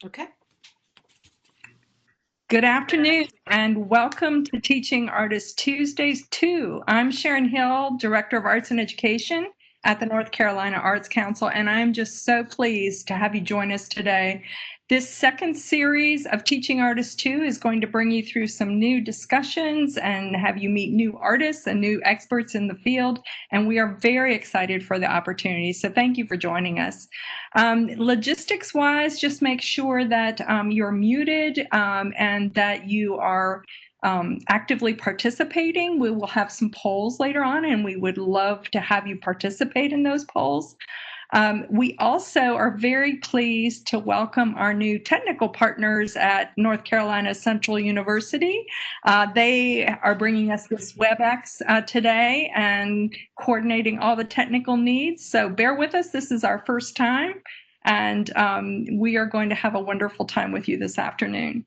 Okay. Good afternoon and welcome to Teaching Artists Tuesdays 2. I'm Sharon Hill, Director of Arts and Education at the North Carolina Arts Council, and I'm just so pleased to have you join us today. This second series of Teaching Artists 2 is going to bring you through some new discussions and have you meet new artists and new experts in the field, and we are very excited for the opportunity. So thank you for joining us. Logistics-wise, just make sure that you're muted and that you are actively participating. We will have some polls later on, and we would love to have you participate in those polls. We also are very pleased to welcome our new technical partners at North Carolina Central University. They are bringing us this WebEx today and coordinating all the technical needs. So bear with us. This is our first time, and we are going to have a wonderful time with you this afternoon.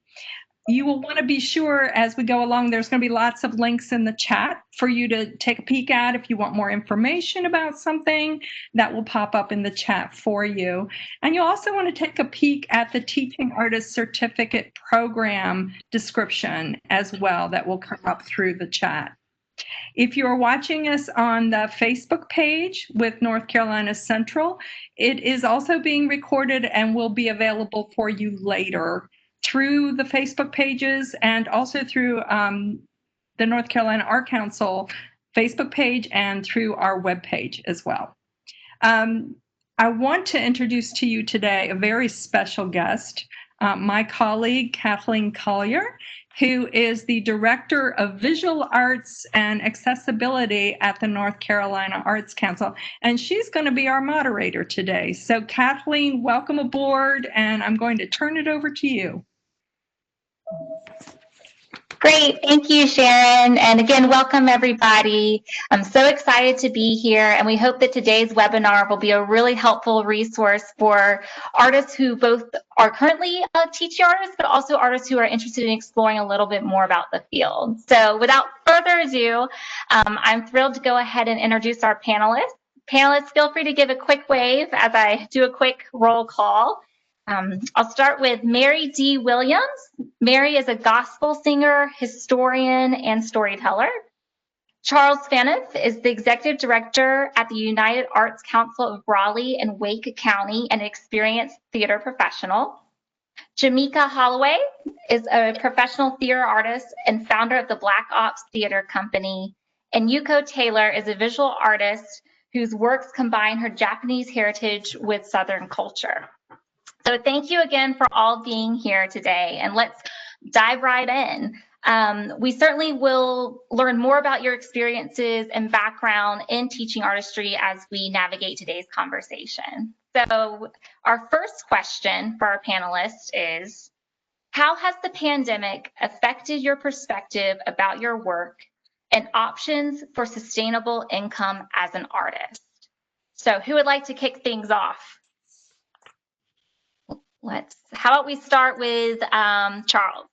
You will want to be sure as we go along, there's going to be lots of links in the chat for you to take a peek at if you want more information about something that will pop up in the chat for you. And you'll also want to take a peek at the Teaching Artist Certificate Program description as well that will come up through the chat. If you're watching us on the Facebook page with North Carolina Central, it is also being recorded and will be available for you later through the Facebook pages and also through the North Carolina Art Council Facebook page and through our webpage as well. I want to introduce to you today a very special guest, my colleague, Kathleen Collier, who is the Director of Visual Arts and Accessibility at the North Carolina Arts Council, and she's going to be our moderator today. So Kathleen, welcome aboard, and I'm going to turn it over to you. Great, thank you, Sharon. And again, welcome everybody. I'm so excited to be here, and we hope that today's webinar will be a really helpful resource for artists who both are currently teaching artists, but also artists who are interested in exploring a little bit more about the field. So without further ado, I'm thrilled to go ahead and introduce our panelists. Panelists, feel free to give a quick wave as I do a quick roll call. I'll start with Mary D. Williams. Mary is a gospel singer, historian, and storyteller. Charles Faniff is the executive director at the United Arts Council of Raleigh and Wake County, and an experienced theater professional. Jamaica Holloway is a professional theater artist and founder of the Black Ops Theater Company. And Yuko Taylor is a visual artist whose works combine her Japanese heritage with Southern culture. So thank you again for all being here today, and let's dive right in. We certainly will learn more about your experiences and background in teaching artistry as we navigate today's conversation. So our first question for our panelists is, how has the pandemic affected your perspective about your work and options for sustainable income as an artist? So who would like to kick things off? How about we start with Charles?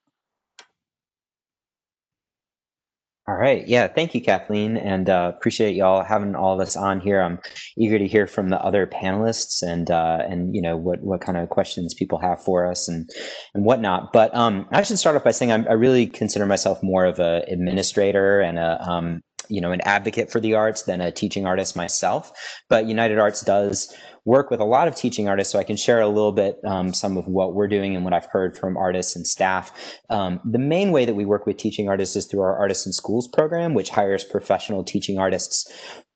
All right. Yeah. Thank you, Kathleen, and appreciate y'all having all of us on here. I'm eager to hear from the other panelists and you know what kind of questions people have for us and whatnot. But I should start off by saying I really consider myself more of an administrator and a you know, an advocate for the arts than a teaching artist myself. But United Arts does work with a lot of teaching artists, so I can share a little bit some of what we're doing and what I've heard from artists and staff. The main way that we work with teaching artists is through our Artists in Schools program, which hires professional teaching artists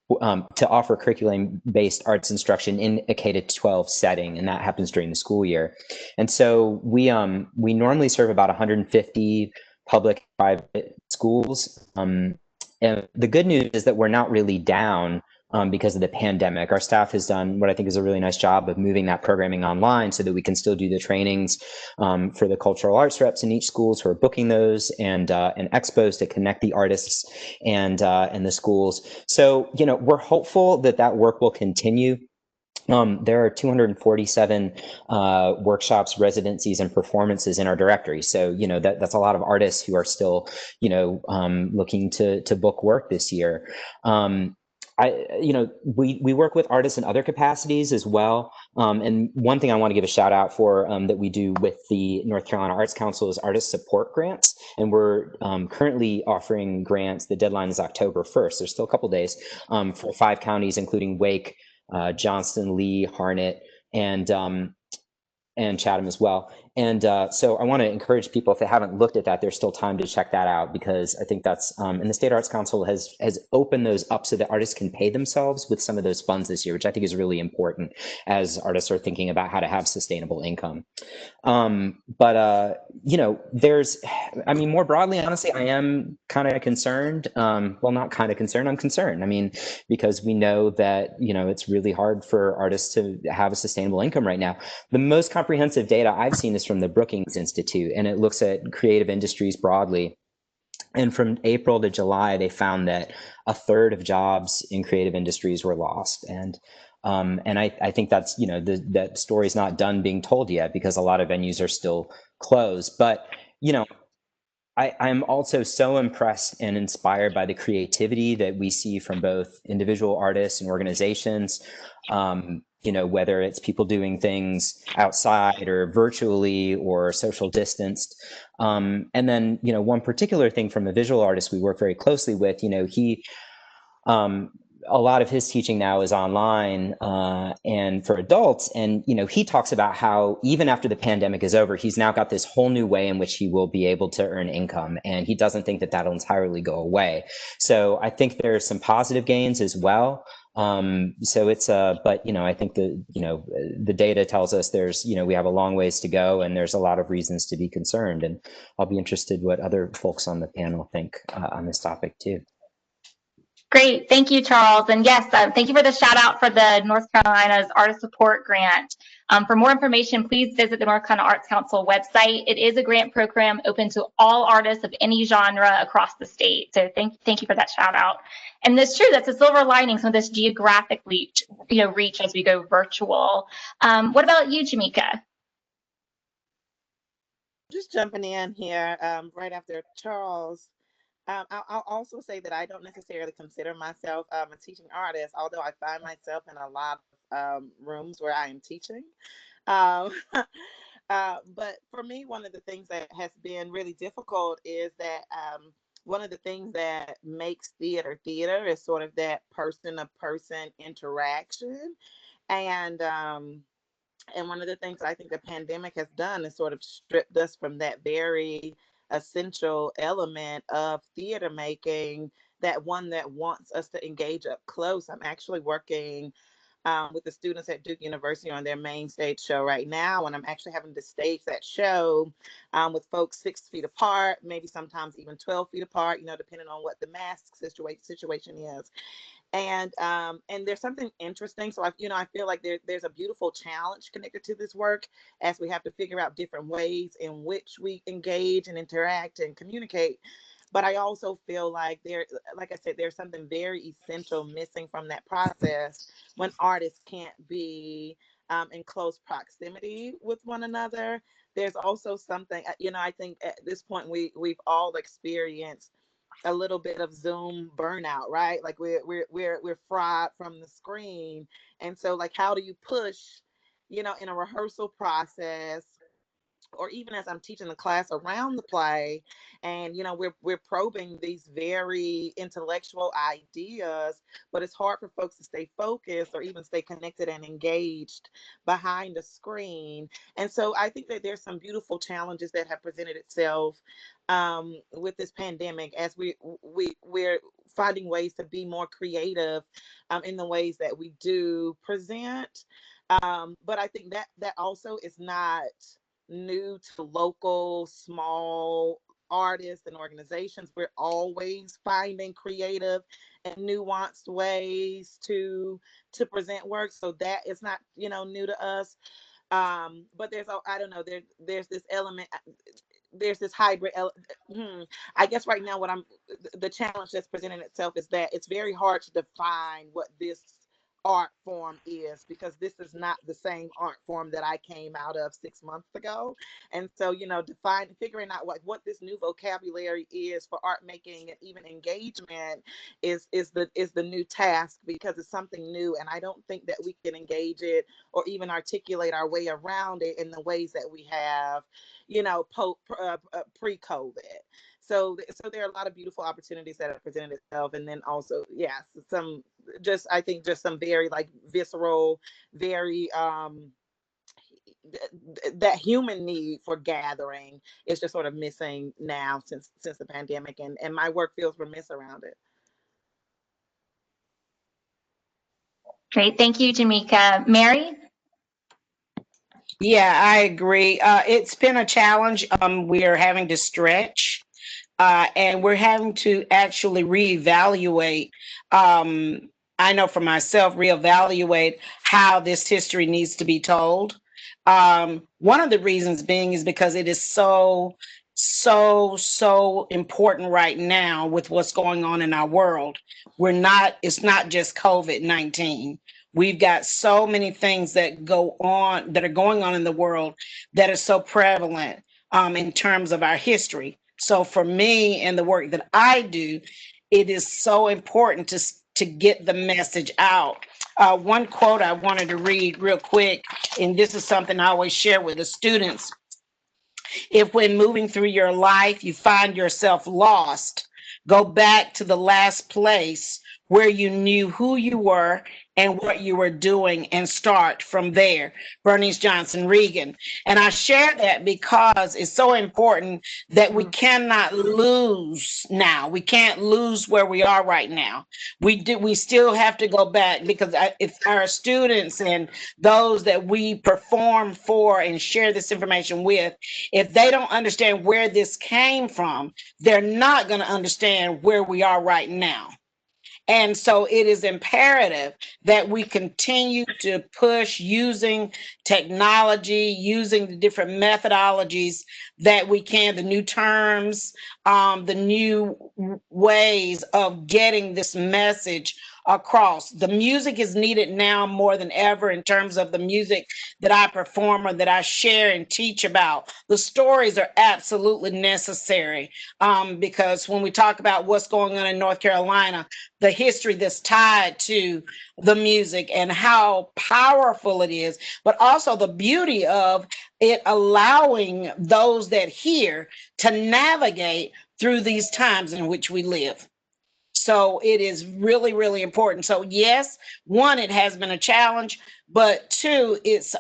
to offer curriculum-based arts instruction in a K-12 setting, and that happens during the school year. And so we normally serve about 150 public and private schools. And the good news is that we're not really down because of the pandemic. Our staff has done what I think is a really nice job of moving that programming online so that we can still do the trainings for the cultural arts reps in each schools who are booking those and expos to connect the artists and the schools. So, you know, we're hopeful that that work will continue. There are 247 workshops, residencies, and performances in our directory. So, you know, that's a lot of artists who are still, you know, looking to book work this year. we work with artists in other capacities as well. And one thing I want to give a shout out for that we do with the North Carolina Arts Council is artist support grants. And we're currently offering grants. The deadline is October 1st. There's still a couple days for 5 counties, including Wake, Johnston, Lee, Harnett, and Chatham as well. And so I want to encourage people, if they haven't looked at that, there's still time to check that out, because I think that's, and the State Arts Council has opened those up so that artists can pay themselves with some of those funds this year, which I think is really important as artists are thinking about how to have sustainable income. More broadly, honestly, I am kind of concerned. Well, not kind of concerned, I'm concerned. I mean, because we know that, it's really hard for artists to have a sustainable income right now. The most comprehensive data I've seen is from the Brookings Institute, and it looks at creative industries broadly. And from April to July, they found that 1/3 of jobs in creative industries were lost. And I think that's, that story's not done being told yet, because a lot of venues are still closed. But, I'm also so impressed and inspired by the creativity that we see from both individual artists and organizations, whether it's people doing things outside or virtually or social distanced. And then, one particular thing from a visual artist we work very closely with, he, a lot of his teaching now is online and for adults. And, he talks about how even after the pandemic is over, he's now got this whole new way in which he will be able to earn income. And he doesn't think that that'll entirely go away. So I think there's some positive gains as well. So it's, but, I think the data tells us there's, we have a long ways to go, and there's a lot of reasons to be concerned. And I'll be interested what other folks on the panel think on this topic too. Great. Thank you, Charles. And yes, thank you for the shout out for the North Carolina's Artist Support Grant. For more information, please visit the North Carolina Arts Council website. It is a grant program open to all artists of any genre across the state. So thank you for that shout out. And it's true, that's a silver lining, some of this geographic reach as we go virtual. What about you, Jamika? Just jumping in here right after Charles. I'll also say that I don't necessarily consider myself a teaching artist, although I find myself in a lot of rooms where I am teaching. But for me, one of the things that has been really difficult is that one of the things that makes theater is sort of that person-to-person interaction. And one of the things I think the pandemic has done is sort of stripped us from that very essential element of theater making, that one that wants us to engage up close. I'm actually working with the students at Duke University on their main stage show right now, and I'm actually having to stage that show with folks 6 feet apart, maybe sometimes even 12 feet apart, depending on what the mask situation is. And there's something interesting. So I feel like there's a beautiful challenge connected to this work, as we have to figure out different ways in which we engage and interact and communicate. But I also feel like like I said, there's something very essential missing from that process when artists can't be in close proximity with one another. There's also something, I think at this point we've all experienced a little bit of Zoom burnout, right? Like we're fried from the screen. And so, like, how do you push, in a rehearsal process, or even as I'm teaching the class around the play, and we're probing these very intellectual ideas, but it's hard for folks to stay focused or even stay connected and engaged behind the screen. And so I think that there's some beautiful challenges that have presented itself with this pandemic, as we're finding ways to be more creative in the ways that we do present. But I think that also is not new to local small artists and organizations. We're always finding creative and nuanced ways to present work, so that is not new to us. But I don't know, there's this element, there's this hybrid I guess right now the challenge that's presenting itself is that it's very hard to define what this art form is, because this is not the same art form that I came out of 6 months ago. And so, figuring out what this new vocabulary is for art making and even engagement is the new task, because it's something new, and I don't think that we can engage it or even articulate our way around it in the ways that we have, pre-COVID. So there are a lot of beautiful opportunities that have presented itself, and then also, yes, some I think just some very like visceral, very that human need for gathering is just sort of missing now since the pandemic, and my work feels remiss around it. Great. Thank you, Jamika. Mary? Yeah, I agree. It's been a challenge. We are having to stretch, and we're having to actually reevaluate. I know for myself, reevaluate how this history needs to be told. One of the reasons being is because it is so important right now with what's going on in our world. It's not just COVID-19. We've got so many things that are going on in the world that are so prevalent in terms of our history. So for me and the work that I do, it is so important to get the message out. One quote I wanted to read real quick, and this is something I always share with the students. If when moving through your life, you find yourself lost, go back to the last place where you knew who you were and what you were doing and start from there. Bernice Johnson Reagan. And I share that because it's so important that we cannot lose now. We can't lose where we are right now. We still have to go back, because if our students and those that we perform for and share this information with, if they don't understand where this came from, they're not going to understand where we are right now. And so it is imperative that we continue to push using technology, using the different methodologies that we can, the new terms, the new ways of getting this message across. The music is needed now more than ever in terms of the music that I perform or that I share and teach about. The stories are absolutely necessary, because when we talk about what's going on in North Carolina, the history that's tied to the music and how powerful it is, but also the beauty of it allowing those that hear to navigate through these times in which we live. So it is really, really important. So yes, one, it has been a challenge, but two, it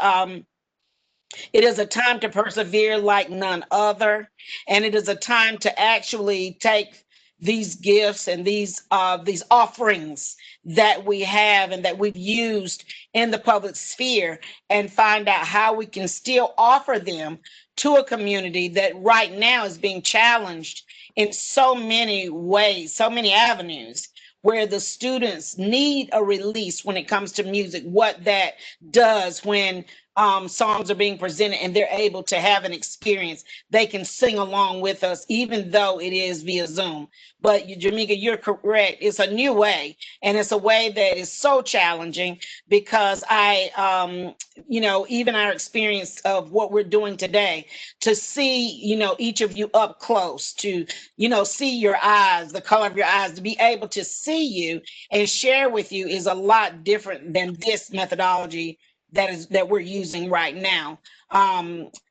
is a time to persevere like none other. And it is a time to actually take these gifts and these offerings that we have and that we've used in the public sphere and find out how we can still offer them to a community that right now is being challenged in so many ways, so many avenues, where the students need a release when it comes to music, what that does when songs are being presented and they're able to have an experience. They can sing along with us, even though it is via Zoom. But Jamika, you're correct. It's a new way, and it's a way that is so challenging because even our experience of what we're doing today, to see, each of you up close, to, see your eyes, the color of your eyes, to be able to see you and share with you is a lot different than this methodology that we're using right now.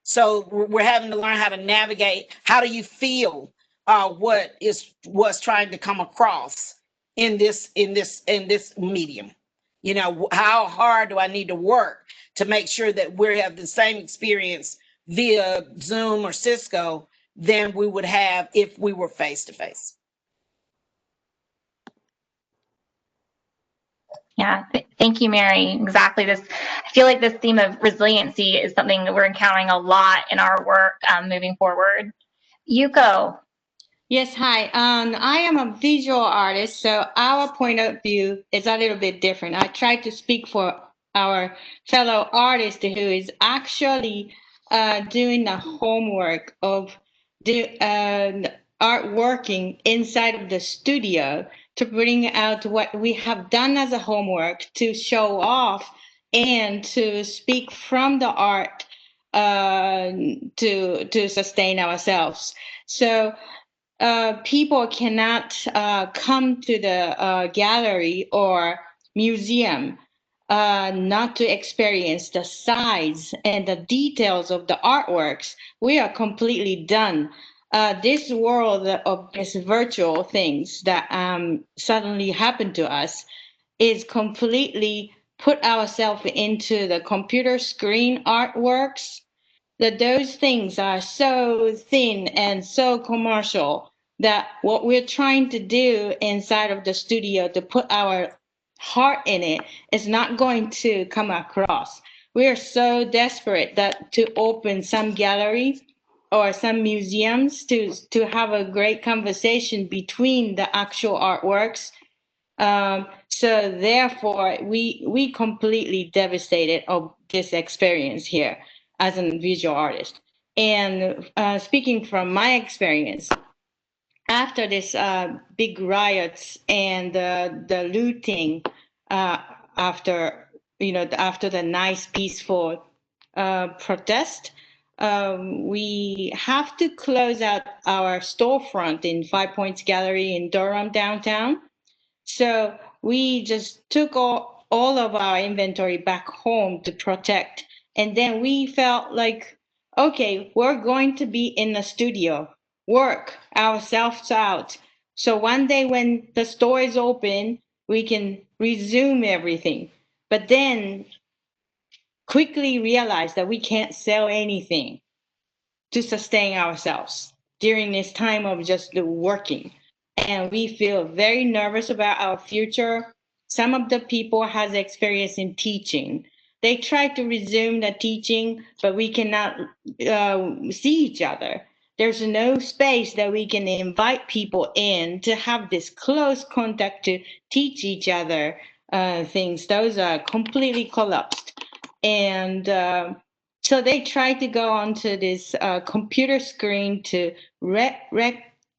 So we're having to learn how to navigate. How do you feel what's trying to come across in this medium? How hard do I need to work to make sure that we have the same experience via Zoom or Cisco than we would have if we were face to face? Yeah, thank you, Mary. Exactly. I feel like this theme of resiliency is something that we're encountering a lot in our work moving forward. Yuko. Yes, hi. I am a visual artist, so our point of view is a little bit different. I try to speak for our fellow artist who is actually doing the homework of art working inside of the studio to bring out what we have done as a homework, to show off and to speak from the art, to sustain ourselves. So people cannot come to the gallery or museum not to experience the size and the details of the artworks. We are completely done. This world of these virtual things that suddenly happened to us is completely put ourselves into the computer screen artworks, that those things are so thin and so commercial that what we're trying to do inside of the studio to put our heart in it is not going to come across. We are so desperate that to open some gallery or some museums to have a great conversation between the actual artworks. So therefore, we completely devastated of this experience here as a visual artist. And speaking from my experience, after this big riots and the looting, uh, after after the nice peaceful protest, we have to close out our storefront in Five Points Gallery in Durham downtown. So we just took all of our inventory back home to protect. And then we felt like, okay, we're going to be in the studio, work ourselves out. So one day when the store is open, we can resume everything. But then quickly realize that we can't sell anything to sustain ourselves during this time of just the working. And we feel very nervous about our future. Some of the people has experience in teaching. They try to resume the teaching, but we cannot see each other. There's no space that we can invite people in to have this close contact to teach each other things. Those are completely collapsed. And so they try to go onto this computer screen to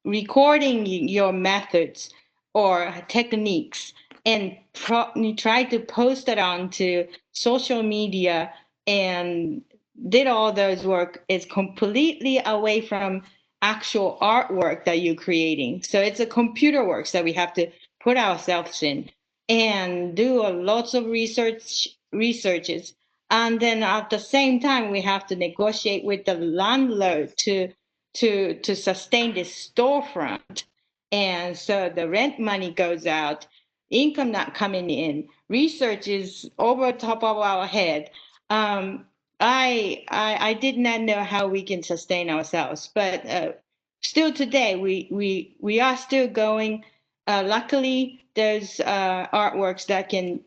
recording your methods or techniques and you try to post it onto social media and did all those work is completely away from actual artwork that you're creating. So it's a computer works that we have to put ourselves in and do a lots of researches, and then at the same time we have to negotiate with the landlord to sustain this storefront. And so the rent money goes out, income not coming in, research is over top of our head. I did not know how we can sustain ourselves, but still today we are still going. Luckily there's artworks that can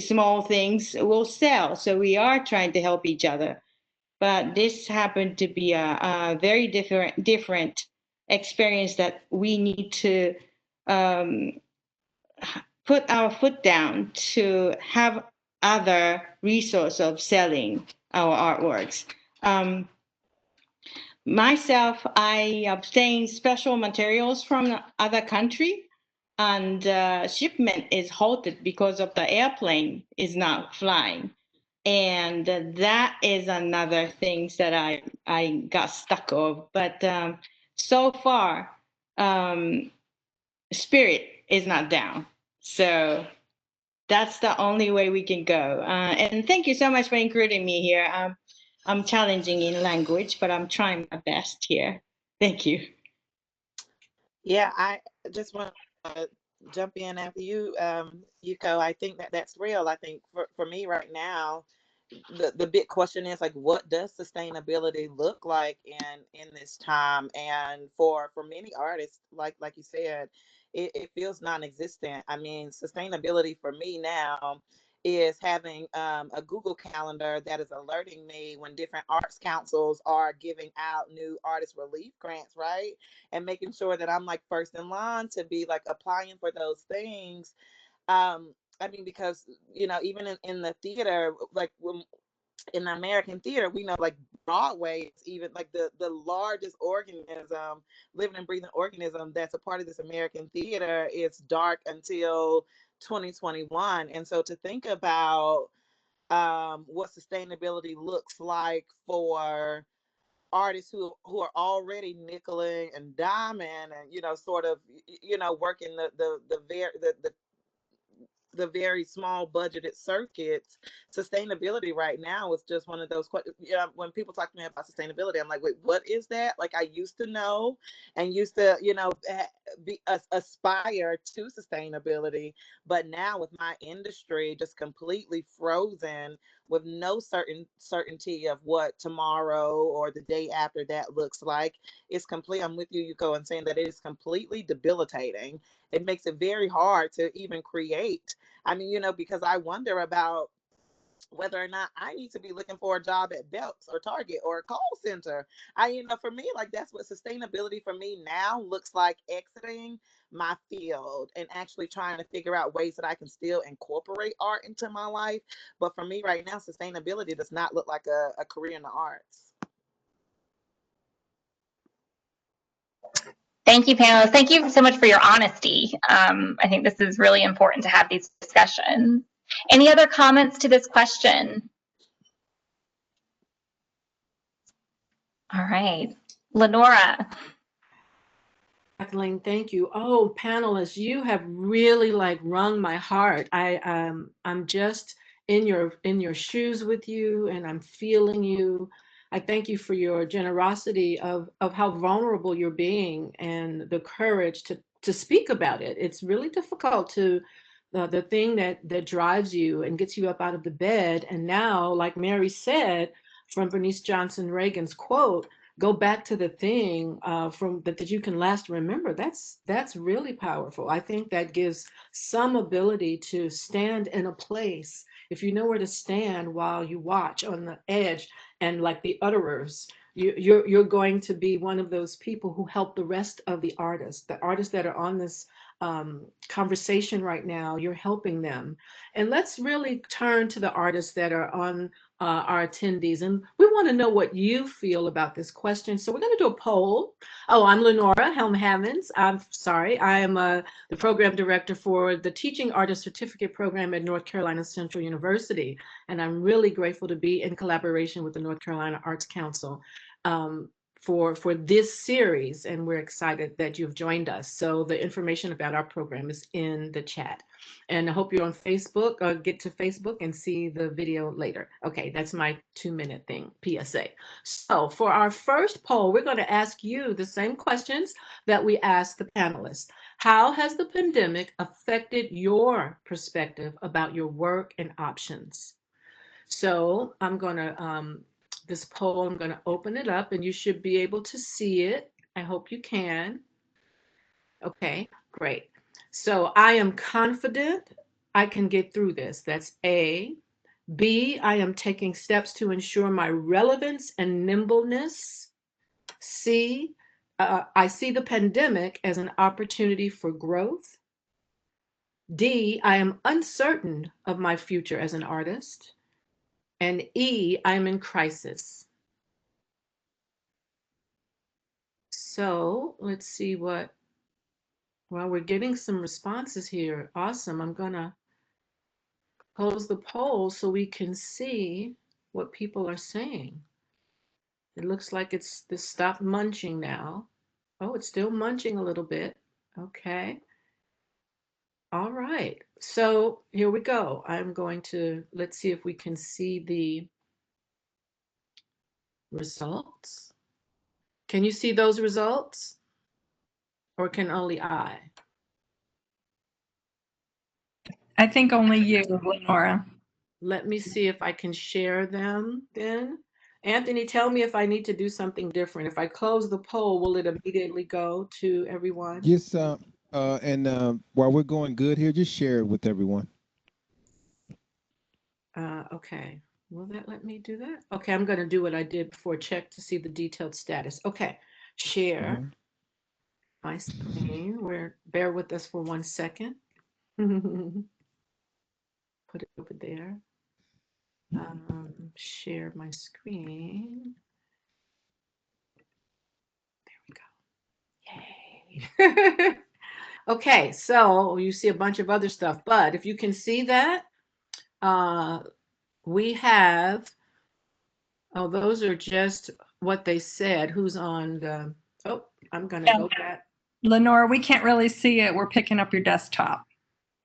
small things will sell. So we are trying to help each other. But this happened to be a very different experience that we need to um, put our foot down to have other resource of selling our artworks. Myself, I obtain special materials from other country, and shipment is halted because of the airplane is not flying. And that is another thing that I got stuck of. But so far, spirit is not down. So that's the only way we can go. And thank you so much for including me here. I'm challenging in language, but I'm trying my best here. Thank you. Yeah, I just want to jump in after you, Yuko. I think that that's real. I think for me right now, the big question is like, what does sustainability look like in this time? And for many artists, like you said, it feels non-existent. I mean, sustainability for me now is having a Google calendar that is alerting me when different arts councils are giving out new artist relief grants, right? And making sure that I'm like first in line to be like applying for those things. I mean, because even in the theater, like in the American theater, we know like Broadway is even like the largest organism, living and breathing organism that's a part of this American theater. It's dark until 2021. And so to think about what sustainability looks like for artists who are already nickeling and diming and sort of working the very small budgeted circuits. Sustainability right now is just one of those when people talk to me about sustainability, I'm like, wait, what is that? Like, I used to know and used to aspire to sustainability, but now with my industry just completely frozen, with no certainty of what tomorrow or the day after that looks like, it's complete. I'm with you, Yuko, and saying that it is completely debilitating. It makes it very hard to even create. I mean, because I wonder about whether or not I need to be looking for a job at Belks or Target or a call center. For me, like, that's what sustainability for me now looks like: exiting my field and actually trying to figure out ways that I can still incorporate art into my life. But for me right now, sustainability does not look like a career in the arts. Thank you, panelists. Thank you so much for your honesty. I think this is really important to have these discussions. Any other comments to this question? All right, Lenora. Kathleen, thank you. Oh, panelists, you have really like wrung my heart. I'm just in your shoes with you, and I'm feeling you. I thank you for your generosity of how vulnerable you're being and the courage to speak about it. It's really difficult to the thing that drives you and gets you up out of the bed. And now, like Mary said, from Bernice Johnson Reagan's quote, go back to the thing from that you can last remember. That's really powerful. I think that gives some ability to stand in a place, if you know where to stand while you watch on the edge, and like the utterers, you're going to be one of those people who help the rest of the artists that are on this conversation right now. You're helping them. And let's really turn to the artists that are on our attendees. And we want to know what you feel about this question. So we're going to do a poll. Oh, I'm Lenora Helm-Havens. I'm sorry. I am the program director for the Teaching Artist Certificate Program at North Carolina Central University. And I'm really grateful to be in collaboration with the North Carolina Arts Council for this series. And we're excited that you've joined us. So the information about our program is in the chat. And I hope you're on Facebook, or get to Facebook and see the video later. Okay, that's my 2-minute thing, PSA. So for our first poll, we're going to ask you the same questions that we asked the panelists. How has the pandemic affected your perspective about your work and options? So I'm going to, this poll, I'm going to open it up and you should be able to see it. I hope you can. Okay, great. So I am confident I can get through this. That's A. B, I am taking steps to ensure my relevance and nimbleness. C, I see the pandemic as an opportunity for growth. D, I am uncertain of my future as an artist. And E, I am in crisis. So let's see what, well, we're getting some responses here. Awesome. I'm going to close the poll so we can see what people are saying. It looks like it's stopped munching now. Oh, it's still munching a little bit. Okay. All right. So here we go. I'm going to, let's see if we can see the results. Can you see those results? Or can only I? I think only you, Lenora. Let me see if I can share them then. Anthony, tell me if I need to do something different. If I close the poll, will it immediately go to everyone? Yes, and while we're going good here, just share it with everyone. Okay. Will that let me do that? Okay, I'm going to do what I did before, check to see the detailed status. Okay, share my screen. Bear with us for 1 second. Put it over there. share my screen. There we go. Yay. Okay, so you see a bunch of other stuff, but if you can see that, we have, oh, those are just what they said. Who's on the, oh, I'm going to go back. Lenore, we can't really see it. We're picking up your desktop.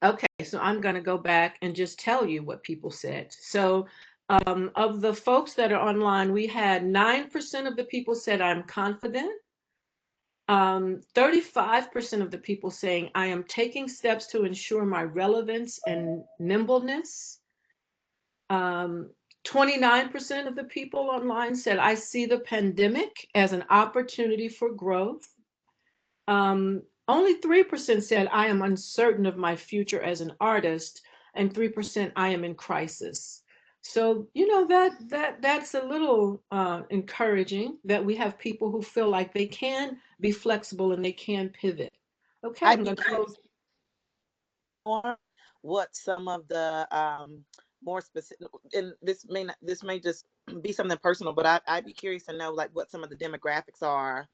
Okay, so I'm going to go back and just tell you what people said. So of the folks that are online, we had 9% of the people said I'm confident. 35% of the people saying I am taking steps to ensure my relevance and nimbleness. 29% of the people online said I see the pandemic as an opportunity for growth. Only 3% said I am uncertain of my future as an artist, and 3% I am in crisis. So, you know, that's a little encouraging that we have people who feel like they can be flexible and they can pivot. Okay, I'm going to close. What some of the more specific, and this may just be something personal, but I'd be curious to know like what some of the demographics are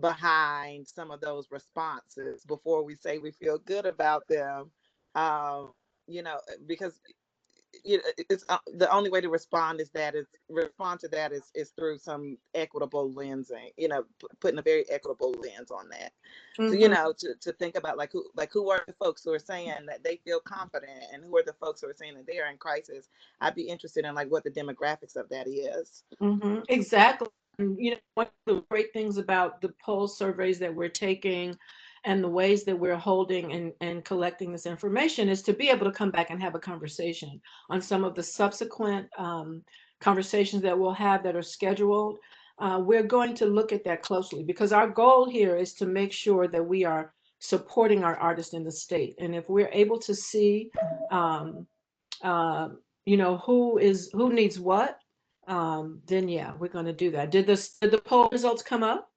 behind some of those responses before we say we feel good about them. Um, you know, because it's the only way to respond is that is respond to that is through some equitable lensing, you know, putting a very equitable lens on that. So, you know, to think about like who are the folks who are saying that they feel confident and who are the folks who are saying that they are in crisis. I'd be interested in like what the demographics of that is. Exactly. And, you know, one of the great things about the poll surveys that we're taking and the ways that we're holding and collecting this information is to be able to come back and have a conversation on some of the subsequent conversations that we'll have that are scheduled. We're going to look at that closely because our goal here is to make sure that we are supporting our artists in the state. And if we're able to see, you know, who needs what, then yeah, we're going to do that. Did the poll results come up?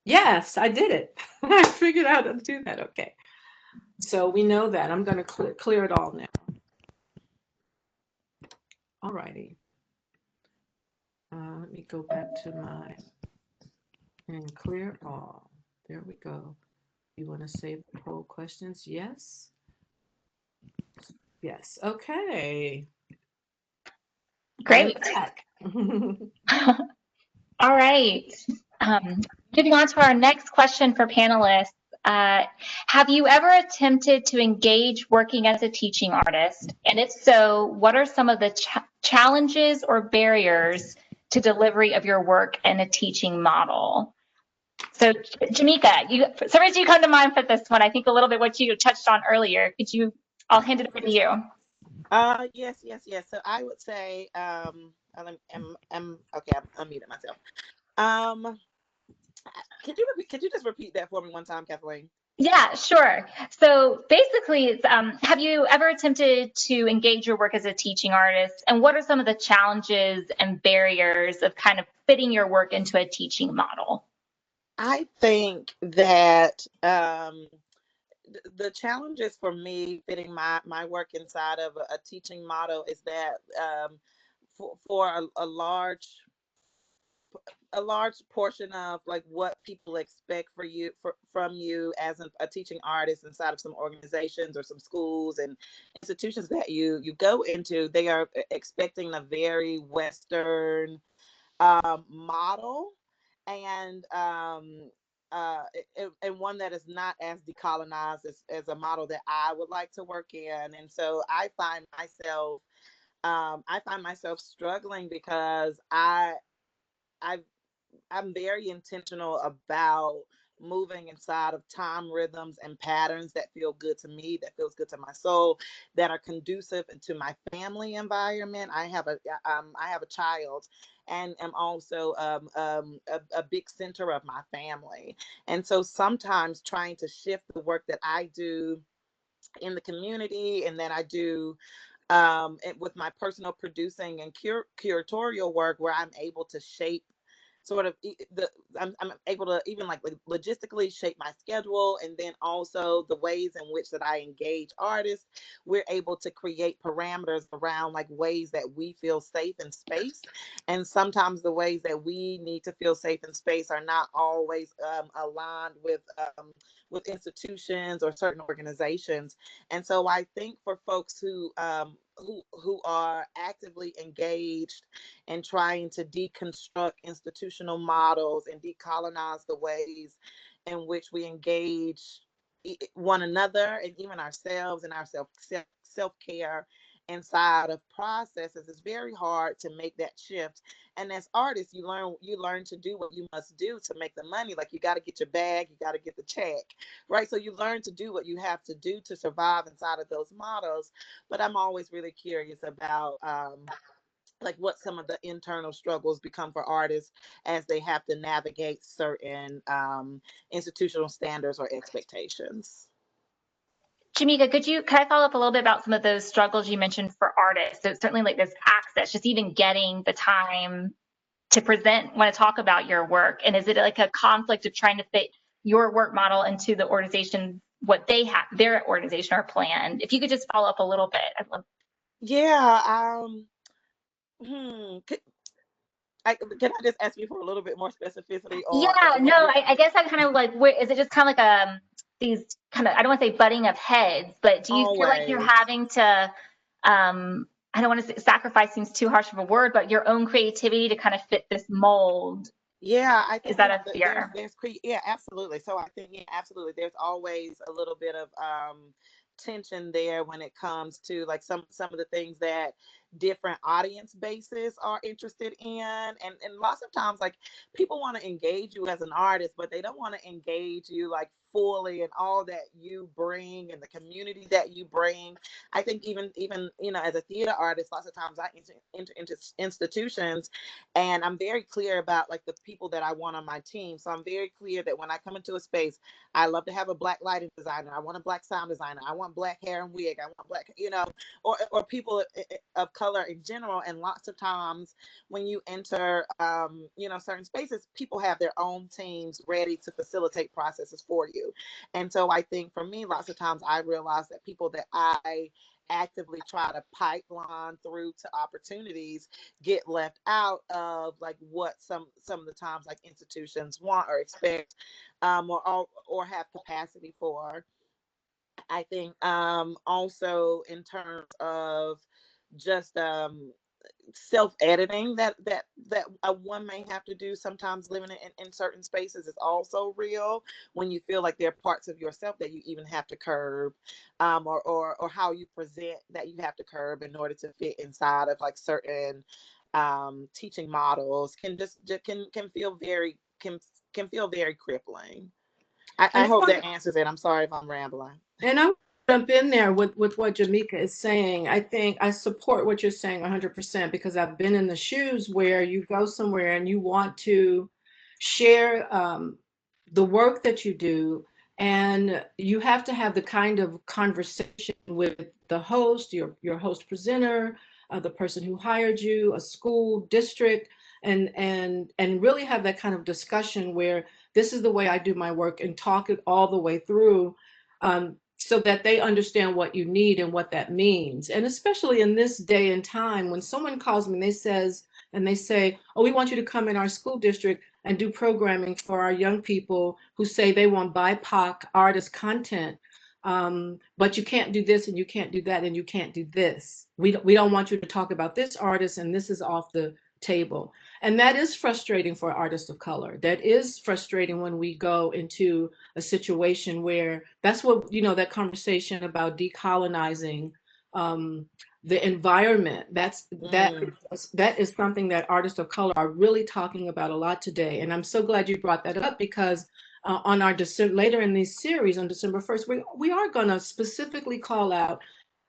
Yes, I did it. I figured out how to do that. Okay. So we know that. I'm going to clear it all now. All righty. Let me go back to my and clear all. There we go. You want to save the poll questions? Yes. Yes. Okay. Great. All right. Moving on to our next question for panelists. Have you ever attempted to engage working as a teaching artist? And if so, what are some of the challenges or barriers to delivery of your work in a teaching model? So, Jamika, for some reason you come to mind for this one. I think a little bit what you touched on earlier. I'll hand it over to you. Yes. So I would say, okay, I'm unmuted myself. Could you just repeat that for me one time, Kathleen? Yeah, sure. So basically, it's, have you ever attempted to engage your work as a teaching artist? And what are some of the challenges and barriers of kind of fitting your work into a teaching model? I think that the challenges for me fitting my work inside of a teaching model is that for a large portion of like what people expect from you as a teaching artist inside of some organizations or some schools and institutions that you go into, they are expecting a very Western model and and one that is not as decolonized as a model that I would like to work in. And so I find myself struggling because I I'm very intentional about moving inside of time rhythms and patterns that feel good to me, that feels good to my soul, that are conducive to my family environment. I have a child and am also a big center of my family. And so sometimes trying to shift the work that I do in the community and that I do with my personal producing and curatorial work where I'm able to shape sort of I'm able to even like logistically shape my schedule, and then also the ways in which that I engage artists. We're able to create parameters around like ways that we feel safe in space, and sometimes the ways that we need to feel safe in space are not always aligned with institutions or certain organizations. And so I think for folks who are actively engaged in trying to deconstruct institutional models and decolonize the ways in which we engage one another and even ourselves and our self-care inside of processes, it's very hard to make that shift. And as artists, you learn to do what you must do to make the money. Like, you got to get your bag, you got to get the check, right? So you learn to do what you have to do to survive inside of those models. But I'm always really curious about like what some of the internal struggles become for artists as they have to navigate certain institutional standards or expectations. Jamika, could I follow up a little bit about some of those struggles you mentioned for artists? So certainly like this access, just even getting the time to want to talk about your work. And is it like a conflict of trying to fit your work model into the organization, what they have, their organization or plan? If you could just follow up a little bit, I'd love. Yeah. Can I just ask you for a little bit more specificity Yeah, on no, what you're I guess I'm kind of like, is it just kind of like these kind of, I don't want to say butting of heads, but do you feel like you're always? having to, I don't want to say sacrifice seems too harsh of a word, but your own creativity to kind of fit this mold? Yeah, I Is think that a fear? yeah, absolutely. So I think, yeah, absolutely. There's always a little bit of tension there when it comes to like some of the things that different audience bases are interested in, and lots of times like people want to engage you as an artist, but they don't want to engage you like fully and all that you bring and the community that you bring. I think even as a theater artist, lots of times I enter into institutions, and I'm very clear about like the people that I want on my team. So I'm very clear that when I come into a space, I love to have a black lighting designer, I want a black sound designer, I want black hair and wig, I want black, or people of color in general. And lots of times when you enter certain spaces, people have their own teams ready to facilitate processes for you. And so I think for me, lots of times I realize that people that I actively try to pipeline through to opportunities get left out of like what some of the times like institutions want or expect, or have capacity for. I think also in terms of just self-editing that one may have to do sometimes living in certain spaces is also real, when you feel like there are parts of yourself that you even have to curb, or how you present that you have to curb in order to fit inside of like certain teaching models can feel very crippling. I And hope that answers it. I'm sorry if I'm rambling. I jump in there with what Jamika is saying. I think I support what you're saying 100% because I've been in the shoes where you go somewhere and you want to share the work that you do, and you have to have the kind of conversation with the host, your host presenter, the person who hired you, a school district, and really have that kind of discussion where this is the way I do my work and talk it all the way through, so that they understand what you need and what that means. And especially in this day and time, when someone calls me and they say, oh, we want you to come in our school district and do programming for our young people who say they want BIPOC artist content, but you can't do this and you can't do that and you can't do this. We don't want you to talk about this artist and this is off the table. And that is frustrating for artists of color. That is frustrating when we go into a situation where that's what, that conversation about decolonizing the environment. That is something that artists of color are really talking about a lot today. And I'm so glad you brought that up because on our later in this series on December 1st, we are going to specifically call out,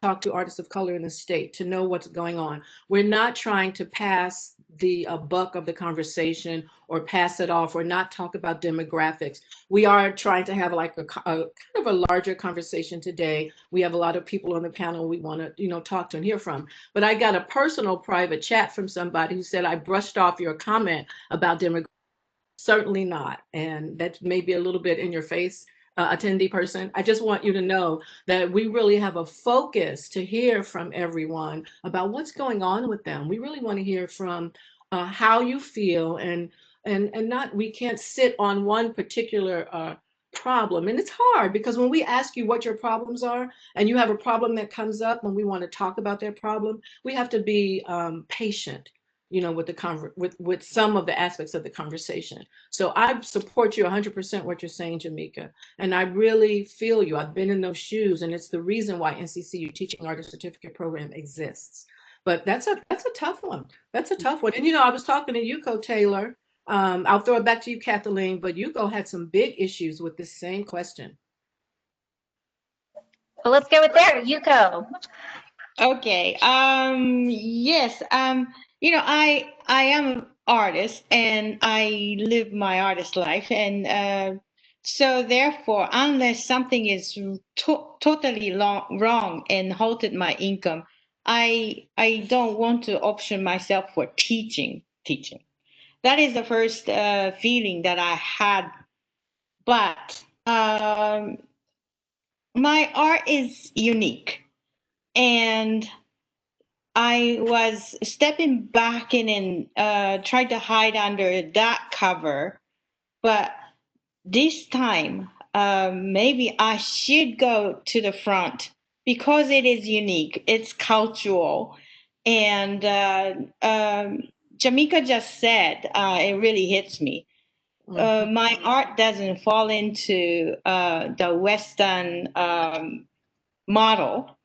talk to artists of color in the state to know what's going on. We're not trying to pass the buck of the conversation or pass it off or not talk about demographics. We are trying to have like a kind of a larger conversation today. We have a lot of people on the panel we want to talk to and hear from. But I got a personal private chat from somebody who said, I brushed off your comment about demographics Certainly not. And that may be a little bit in your face, attendee person. I just want you to know that we really have a focus to hear from everyone about what's going on with them. We really want to hear from how you feel, and not, we can't sit on one particular problem. And it's hard because when we ask you what your problems are and you have a problem that comes up when we want to talk about that problem, we have to be patient, you know, with the with some of the aspects of the conversation. So I support you 100% what you're saying, Jamika, and I really feel you. I've been in those shoes, and it's the reason why NCCU Teaching Artist Certificate Program exists. But that's a tough one. That's a tough one. And you know, I was talking to Yuko Taylor. I'll throw it back to you, Kathleen. But Yuko had some big issues with this same question. Well, let's go with there. Yuko. Okay. Yes. You know, I am an artist and I live my artist life, and so therefore, unless something is totally wrong and halted my income, I don't want to option myself for teaching. That is the first feeling that I had. But my art is unique, and I was stepping back in and tried to hide under that cover. But this time, maybe I should go to the front because it is unique, it's cultural. And Jamika just said, it really hits me. My art doesn't fall into the Western model,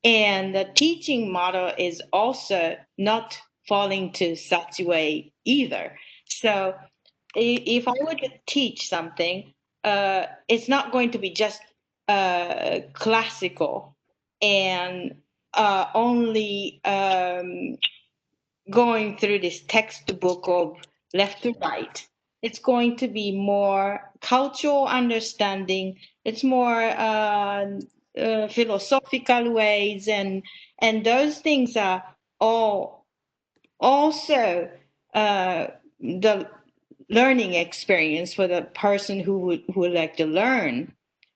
and the teaching model is also not falling to such a way either. So if I were to teach something, it's not going to be just classical and only going through this textbook of left to right. It's going to be more cultural understanding. It's more philosophical ways, and those things are all also the learning experience for the person who would like to learn,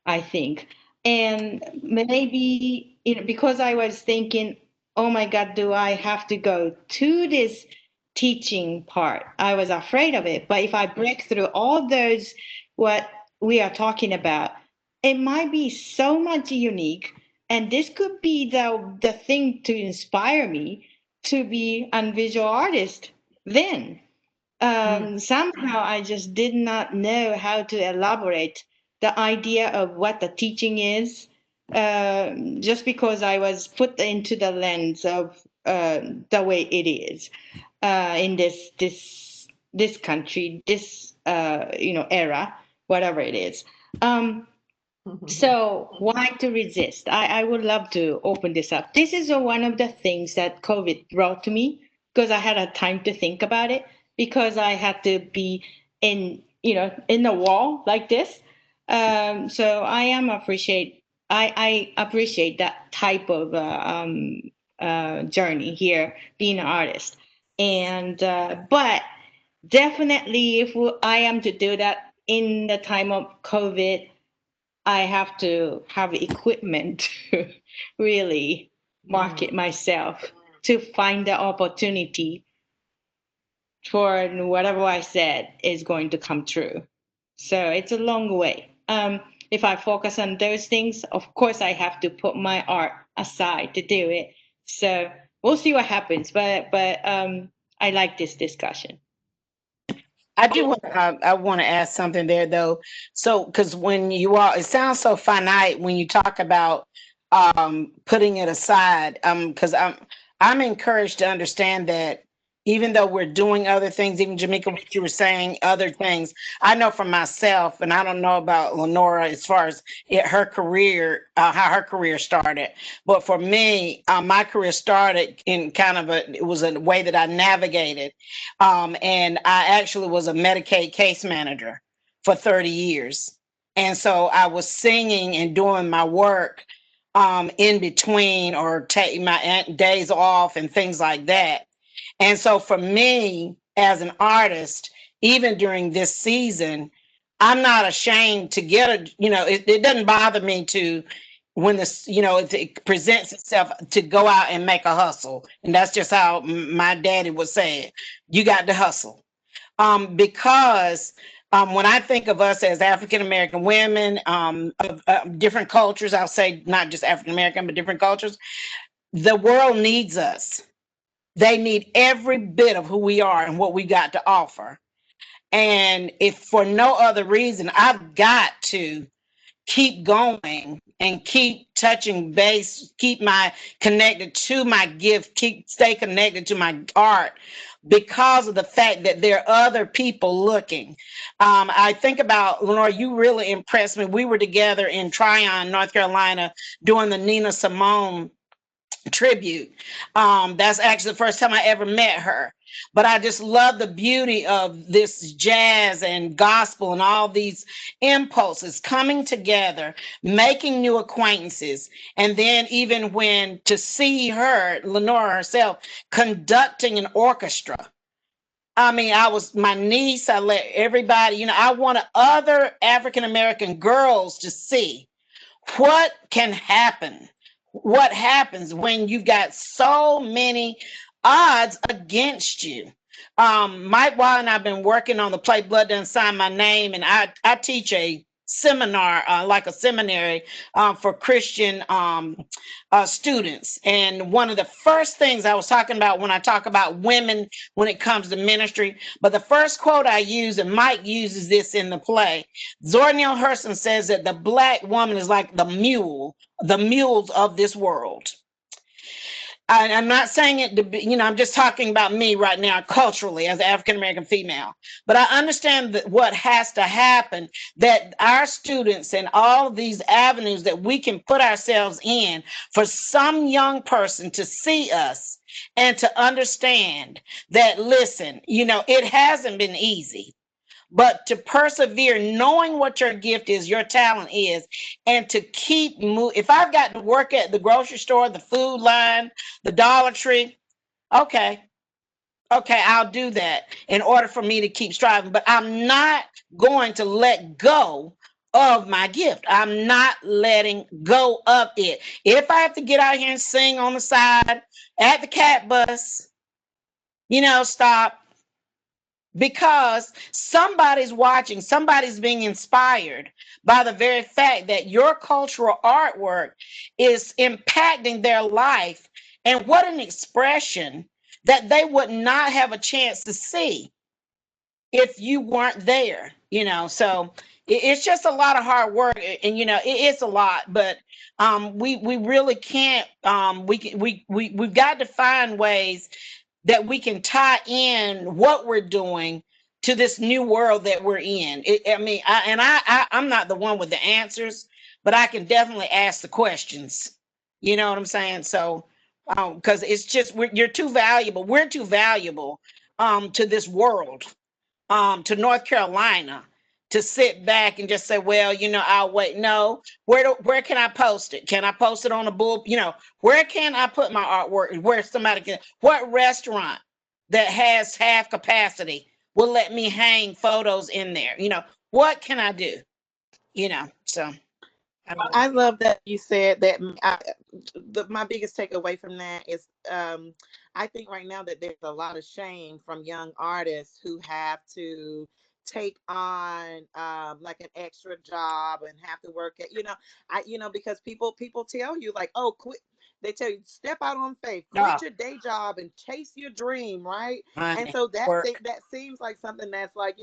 I think. And maybe, you know, because I was thinking, oh my God, do I have to go to this teaching part? I was afraid of it. But if I break through all those, what we are talking about, it might be so much unique. And this could be the thing to inspire me to be a visual artist then. Somehow I just did not know how to elaborate the idea of what the teaching is, just because I was put into the lens of the way it is in this country, this era, whatever it is. So why to resist? I would love to open this up. This is one of the things that COVID brought to me because I had a time to think about it, because I had to be in the wall like this. So I appreciate that type of journey here, being an artist. And but definitely, if I am to do that in the time of COVID, I have to have equipment to really market myself, to find the opportunity for whatever I said is going to come true. So it's a long way. If I focus on those things, of course I have to put my art aside to do it. So we'll see what happens. But I like this discussion. I do want I want to ask something there though. So, because when you all, it sounds so finite when you talk about putting it aside. Because I'm encouraged to understand that even though we're doing other things, even Jamika, what you were saying, other things. I know for myself, and I don't know about Lenora as far as her career, how her career started. But for me, my career started in kind of it was a way that I navigated. And I actually was a Medicaid case manager for 30 years. And so I was singing and doing my work in between, or taking my days off and things like that. And so for me as an artist, even during this season, I'm not ashamed to get a, it doesn't bother me to, when this, it presents itself, to go out and make a hustle. And that's just how my daddy would say it. You got to hustle. Because when I think of us as African American women, of different cultures, I'll say not just African American, but different cultures, the world needs us. They need every bit of who we are and what we got to offer. And if for no other reason, I've got to keep going and keep touching base, keep my connected to my gift, stay connected to my art, because of the fact that there are other people looking. I think about, Lenore, you really impressed me. We were together in Tryon, North Carolina, doing the Nina Simone tribute. That's actually the first time I ever met her. But I just love the beauty of this jazz and gospel and all these impulses coming together, making new acquaintances. And then even when to see her, Lenora herself, conducting an orchestra. I mean, my niece, I let everybody, I wanted other African American girls to see what can happen. What happens when you've got so many odds against you? Mike Wild and I've been working on the play Blood Done Sign My Name, and I teach a seminar, like a seminary, for Christian students. And one of the first things I was talking about when I talk about women when it comes to ministry, but the first quote I use, and Mike uses this in the play, Zora Neale Hurston says that the Black woman is like the mules of this world. I'm not saying it to be, I'm just talking about me right now culturally as an African American female. But I understand that what has to happen, that our students and all of these avenues that we can put ourselves in, for some young person to see us and to understand that, listen, it hasn't been easy. But to persevere, knowing what your gift is, your talent is, and to keep moving. If I've got to work at the grocery store, the food line, the Dollar Tree, okay, I'll do that in order for me to keep striving. But I'm not going to let go of my gift. I'm not letting go of it. If I have to get out here and sing on the side at the cat bus, stop. Because somebody's watching, somebody's being inspired by the very fact that your cultural artwork is impacting their life. And what an expression that they would not have a chance to see if you weren't there, So it's just a lot of hard work, and it's a lot, but we really can't, we've got to find ways that we can tie in what we're doing to this new world that we're in. I'm not the one with the answers, but I can definitely ask the questions. You know what I'm saying? So, because it's just, you're too valuable. We're too valuable to this world, to North Carolina, to sit back and just say, well, I'll wait. No, where can I post it? Can I post it on a bull? Where can I put my artwork? Where somebody can, what restaurant that has half capacity will let me hang photos in there? What can I do? So. I love that you said that. My biggest takeaway from that is, I think right now that there's a lot of shame from young artists who have to take on like an extra job and have to work at, because people tell you like, oh, quit. They tell you, step out on faith, quit your day job and chase your dream, right? And so that seems like something that's like,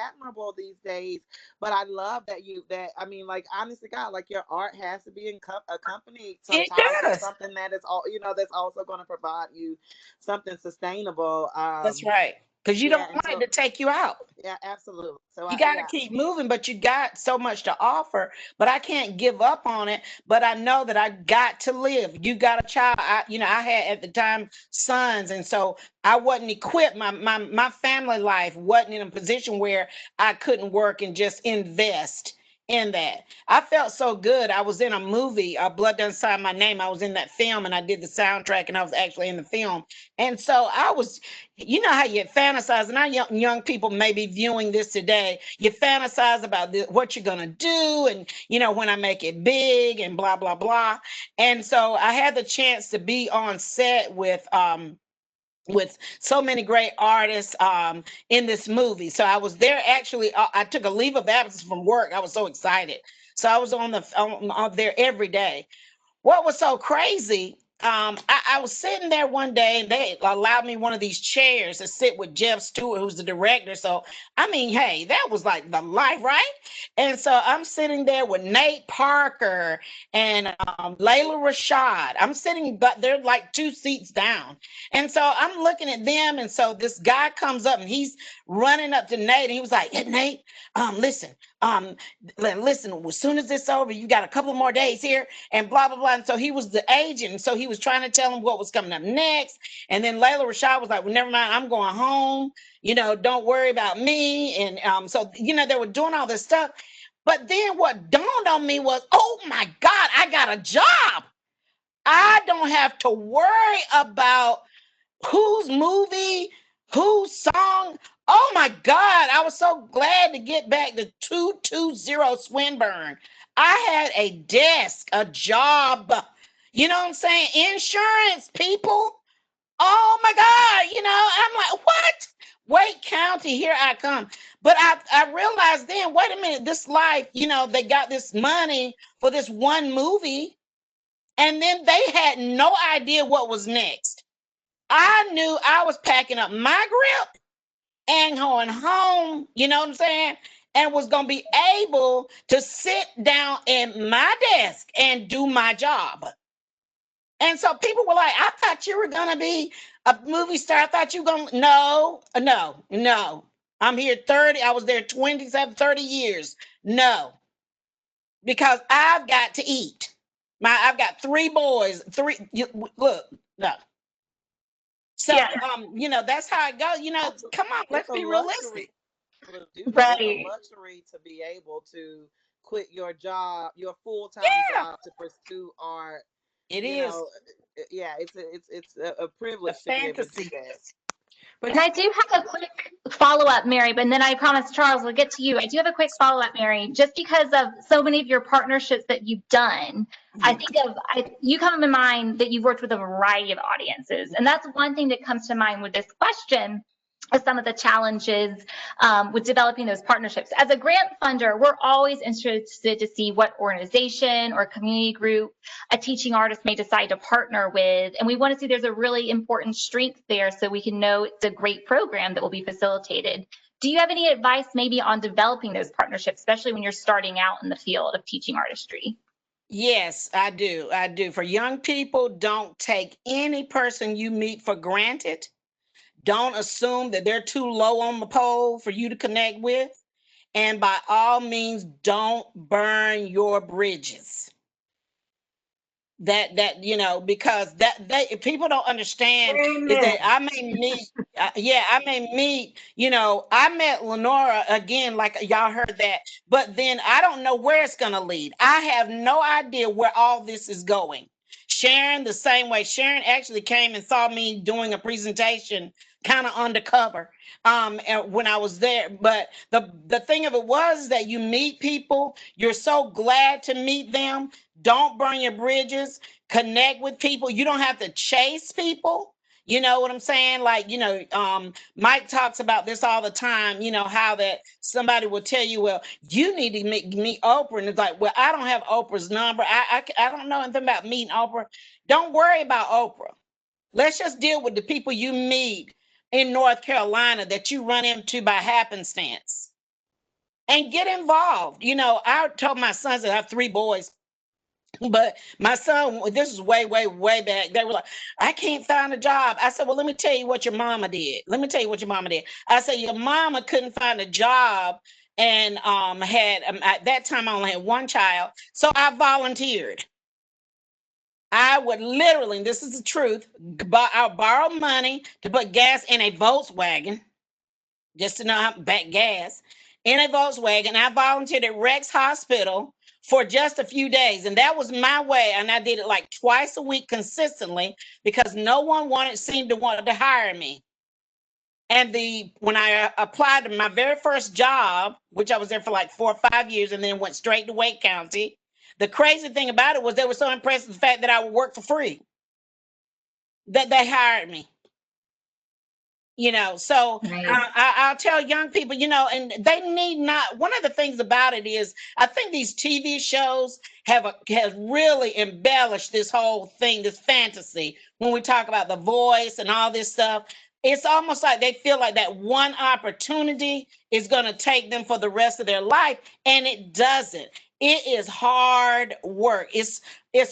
admirable these days. But I love like, honestly, God, like, your art has to be accompanied sometimes with something that is all, that's also going to provide you something sustainable. That's right. Because you don't want it to take you out. Yeah, absolutely. So you got to keep moving, but you got so much to offer. But I can't give up on it. But I know that I got to live. You got a child. I had at the time sons, and so I wasn't equipped. My family life wasn't in a position where I couldn't work and just invest in that. I felt so good. I was in a movie, Blood Done Sign My Name. I was in that film and I did the soundtrack and I was actually in the film. And so I was, you know how you fantasize, and our young people may be viewing this today. You fantasize about what you're going to do and, you know, when I make it big and blah, blah, blah. And so I had the chance to be on set with so many great artists in this movie. So I was there actually. I took a leave of absence from work. I was so excited. So I was on there every day. What was so crazy, I was sitting there one day and they allowed me one of these chairs to sit with Jeff Stewart, who's the director. So, I mean, hey, that was like the life, right? And so I'm sitting there with Nate Parker and Layla Rashad. I'm sitting, but they're like 2 seats down. And so I'm looking at them. And so this guy comes up and he's running up to Nate and he was like, hey, Nate, listen, as soon as it's over, you got a couple more days here and blah, blah, blah. And so he was the agent. And so he was trying to tell him what was coming up next. And then Layla Rashad was like, well, never mind, I'm going home. You know, don't worry about me. And so, you know, they were doing all this stuff. But then what dawned on me was, oh my God, I got a job. I don't have to worry about whose movie, whose song. Oh my God, I was so glad to get back to 220 Swinburne. I had a desk, a job. You know what I'm saying? Insurance, people. Oh my God, you know, I'm like, what? Wake County, here I come. But I realized then, wait a minute, this life, you know, they got this money for this one movie, and then they had no idea what was next. I knew I was packing up my grip and going home, you know what I'm saying? And was going to be able to sit down at my desk and do my job. And so people were like, I thought you were going to be a movie star. I thought you were going to, no. I'm here 30, I was there 27, 30 years. No, because I've got to eat. I've got 3 boys, look, no. So, Yeah. you know, that's how it goes. You know, come on, let's be realistic. It's Right. a luxury to be able to quit your job, your full-time job, to pursue art. It You is know, yeah, it's a privilege a to be able to do fantasy. that. And I do have a quick follow-up, Mary, but then I promise, Charles, we'll get to you. I do have a quick follow-up, Mary, just because of so many of your partnerships that you've done. I think you come to mind that you've worked with a variety of audiences. And that's one thing that comes to mind with this question is some of the challenges with developing those partnerships. As a grant funder, we're always interested to see what organization or community group a teaching artist may decide to partner with. And we want to see there's a really important strength there so we can know it's a great program that will be facilitated. Do you have any advice maybe on developing those partnerships, especially when you're starting out in the field of teaching artistry? Yes, I do. I do. For young people, don't take any person you meet for granted. Don't assume that they're too low on the pole for you to connect with. And by all means, don't burn your bridges. That you know, because that they people don't understand is that I may meet I may meet, you know, I met Lenora again, like y'all heard that, but then I don't know where it's gonna lead. I have no idea where all this is going. Sharon, the same way. Sharon actually came and saw me doing a presentation kind of undercover and when I was there. But the thing of it was that you meet people, you're so glad to meet them. Don't burn your bridges. Connect with people. You don't have to chase people. You know what I'm saying? Like, you know, Mike talks about this all the time, you know, how that somebody will tell you, well, you need to meet Oprah. And it's like, well, I don't have Oprah's number. I don't know anything about meeting Oprah. Don't worry about Oprah. Let's just deal with the people you meet in North Carolina that you run into by happenstance and get involved. You know, I told my sons that I have 3 boys. But my son, this is way, way, way back. They were like, I can't find a job. I said, well, let me tell you what your mama did. Let me tell you what your mama did. I said, your mama couldn't find a job and had, at that time, I only had 1 child. So I volunteered. I would literally, and this is the truth, I borrowed money to put gas in a Volkswagen just to know how back gas. in a Volkswagen. I volunteered at Rex Hospital for just a few days. And that was my way. And I did it like twice a week consistently because no one seemed to want to hire me. And when I applied to my very first job, which I was there for like 4 or 5 years and then went straight to Wake County, the crazy thing about it was they were so impressed with the fact that I would work for free that they hired me. So I'll tell young people, and they need not. One of the things about it is, I think these TV shows have really embellished this whole thing, this fantasy. When we talk about The Voice and all this stuff, it's almost like they feel like that one opportunity is going to take them for the rest of their life, and it doesn't. It is hard work. It's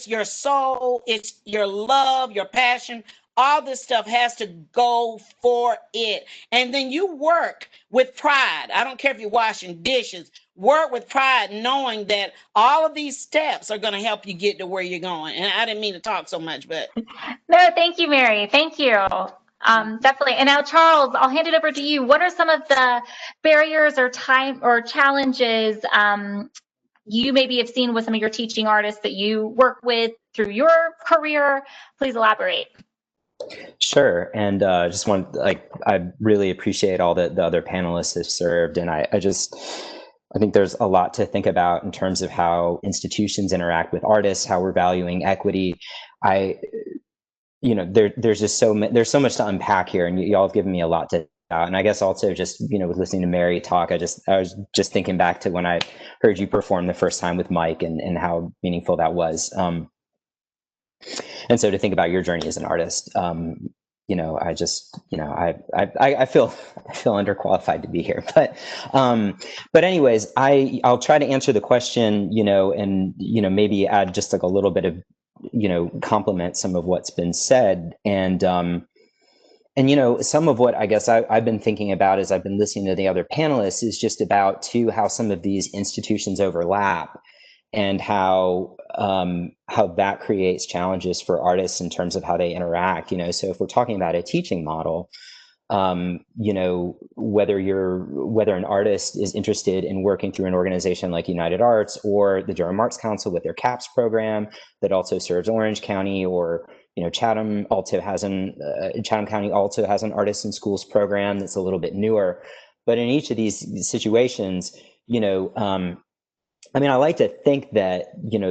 your soul, it's your love, your passion. All this stuff has to go for it. And then you work with pride. I don't care if you're washing dishes, work with pride, knowing that all of these steps are going to help you get to where you're going. And I didn't mean to talk so much, but. No, thank you, Mary. Thank you. Definitely. And now, Charles, I'll hand it over to you. What are some of the barriers or challenges you maybe have seen with some of your teaching artists that you work with through your career? Please elaborate. Sure. And I really appreciate all that the other panelists have served. And I think there's a lot to think about in terms of how institutions interact with artists, how we're valuing equity. There's so much to unpack here, and y'all have given me a lot to. And I guess also just, with listening to Mary talk, I was just thinking back to when I heard you perform the first time with Mike and how meaningful that was. And so to think about your journey as an artist, I feel underqualified to be here, but anyways, I'll try to answer the question, and, maybe add just like a little bit of, complement some of what's been said. And some of what I guess I've been thinking about as I've been listening to the other panelists is just about too, how some of these institutions overlap and how that creates challenges for artists in terms of how they interact. So if we're talking about a teaching model, whether an artist is interested in working through an organization like United Arts or the Durham Arts Council with their CAPS program that also serves Orange County, or Chatham County also has an Artists in Schools program that's a little bit newer. But in each of these situations, I like to think that,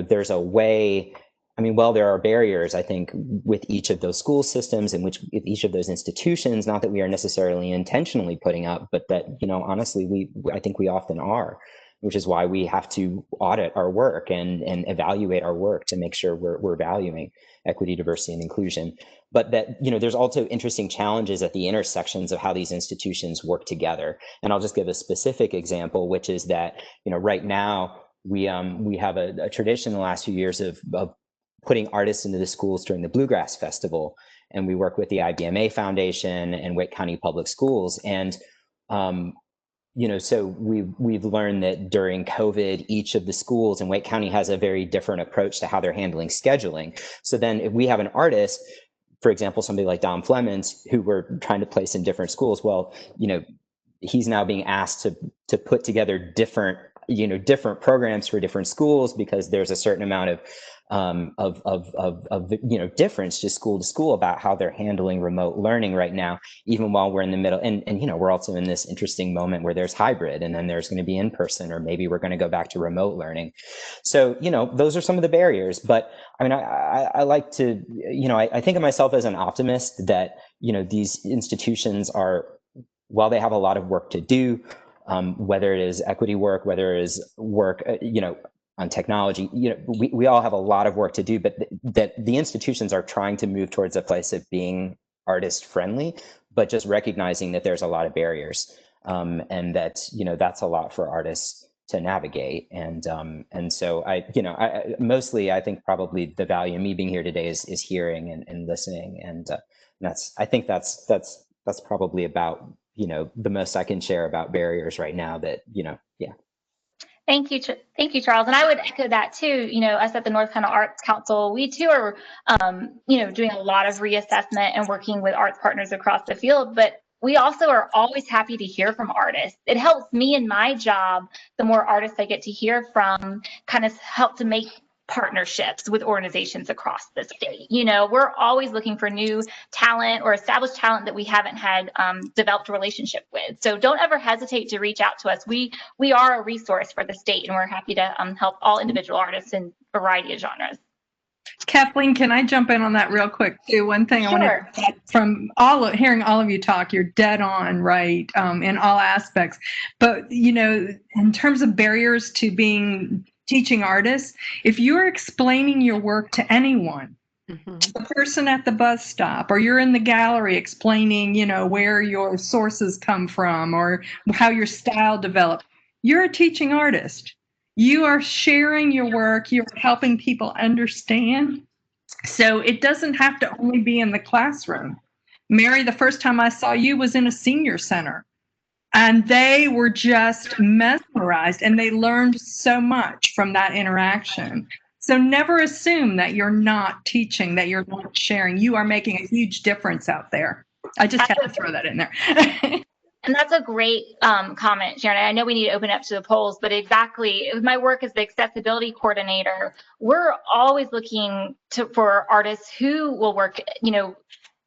there's a way, there are barriers, I think, with each of those school systems and with each of those institutions, not that we are necessarily intentionally putting up, but that, honestly, I think we often are, which is why we have to audit our work and evaluate our work to make sure we're valuing equity, diversity, and inclusion. But that, there's also interesting challenges at the intersections of how these institutions work together. And I'll just give a specific example, which is that, right now, we have a tradition in the last few years of putting artists into the schools during the Bluegrass Festival. And we work with the IBMA Foundation and Wake County Public Schools. And, so we've learned that during COVID, each of the schools in Wake County has a very different approach to how they're handling scheduling. So then if we have an artist, for example, somebody like Dom Flemons, who we're trying to place in different schools, well, he's now being asked to put together different programs for different schools, because there's a certain amount of difference just school to school about how they're handling remote learning right now, even while we're in the middle. And we're also in this interesting moment where there's hybrid, and then there's going to be in person, or maybe we're going to go back to remote learning. So, those are some of the barriers. But I like to, I think of myself as an optimist that, these institutions are, while they have a lot of work to do, whether it is equity work, whether it is work, on technology, we all have a lot of work to do, but that the institutions are trying to move towards a place of being artist friendly, but just recognizing that there's a lot of barriers, and that, that's a lot for artists to navigate. And so I mostly, I think probably the value of me being here today is hearing and listening. And I think that's probably about, the most I can share about barriers right now that, yeah. Thank you, Charles. And I would echo that too. Us at the North Carolina Arts Council, we too are, doing a lot of reassessment and working with arts partners across the field. But we also are always happy to hear from artists. It helps me in my job. The more artists I get to hear from kind of help to make partnerships with organizations across the state. You know, we're always looking for new talent or established talent that we haven't had developed a relationship with. So don't ever hesitate to reach out to us. We are a resource for the state, and we're happy to help all individual artists in a variety of genres. Kathleen, can I jump in on that real quick too? One thing I want to, from hearing all of you talk, you're dead on, right, in all aspects. But, you know, in terms of barriers to being teaching artists, if you're explaining your work to anyone, to the person at the bus stop, or you're in the gallery explaining, you know, where your sources come from or how your style developed, you're a teaching artist. You are sharing your work, you're helping people understand. So it doesn't have to only be in the classroom. Mary, the first time I saw you was in a senior center, and they were just mesmerized, and they learned so much from that interaction. So never assume that you're not teaching, that you're not sharing. You are making a huge difference out there. I just had to throw that in there. And that's a great comment, Sharon. I know we need to open up to the polls, but exactly, my work as the accessibility coordinator, we're always looking for artists who will work, you know,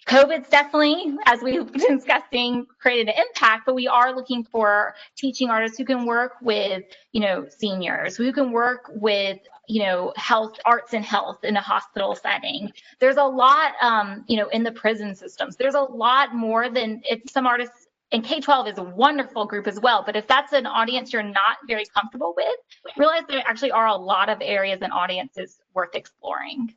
COVID's definitely, as we've been discussing, created an impact, but we are looking for teaching artists who can work with, you know, seniors, who can work with, you know, arts and health in a hospital setting. There's a lot, you know, in the prison systems. There's a lot more than some artists. And K-12 is a wonderful group as well, but if that's an audience you're not very comfortable with, realize there actually are a lot of areas and audiences worth exploring.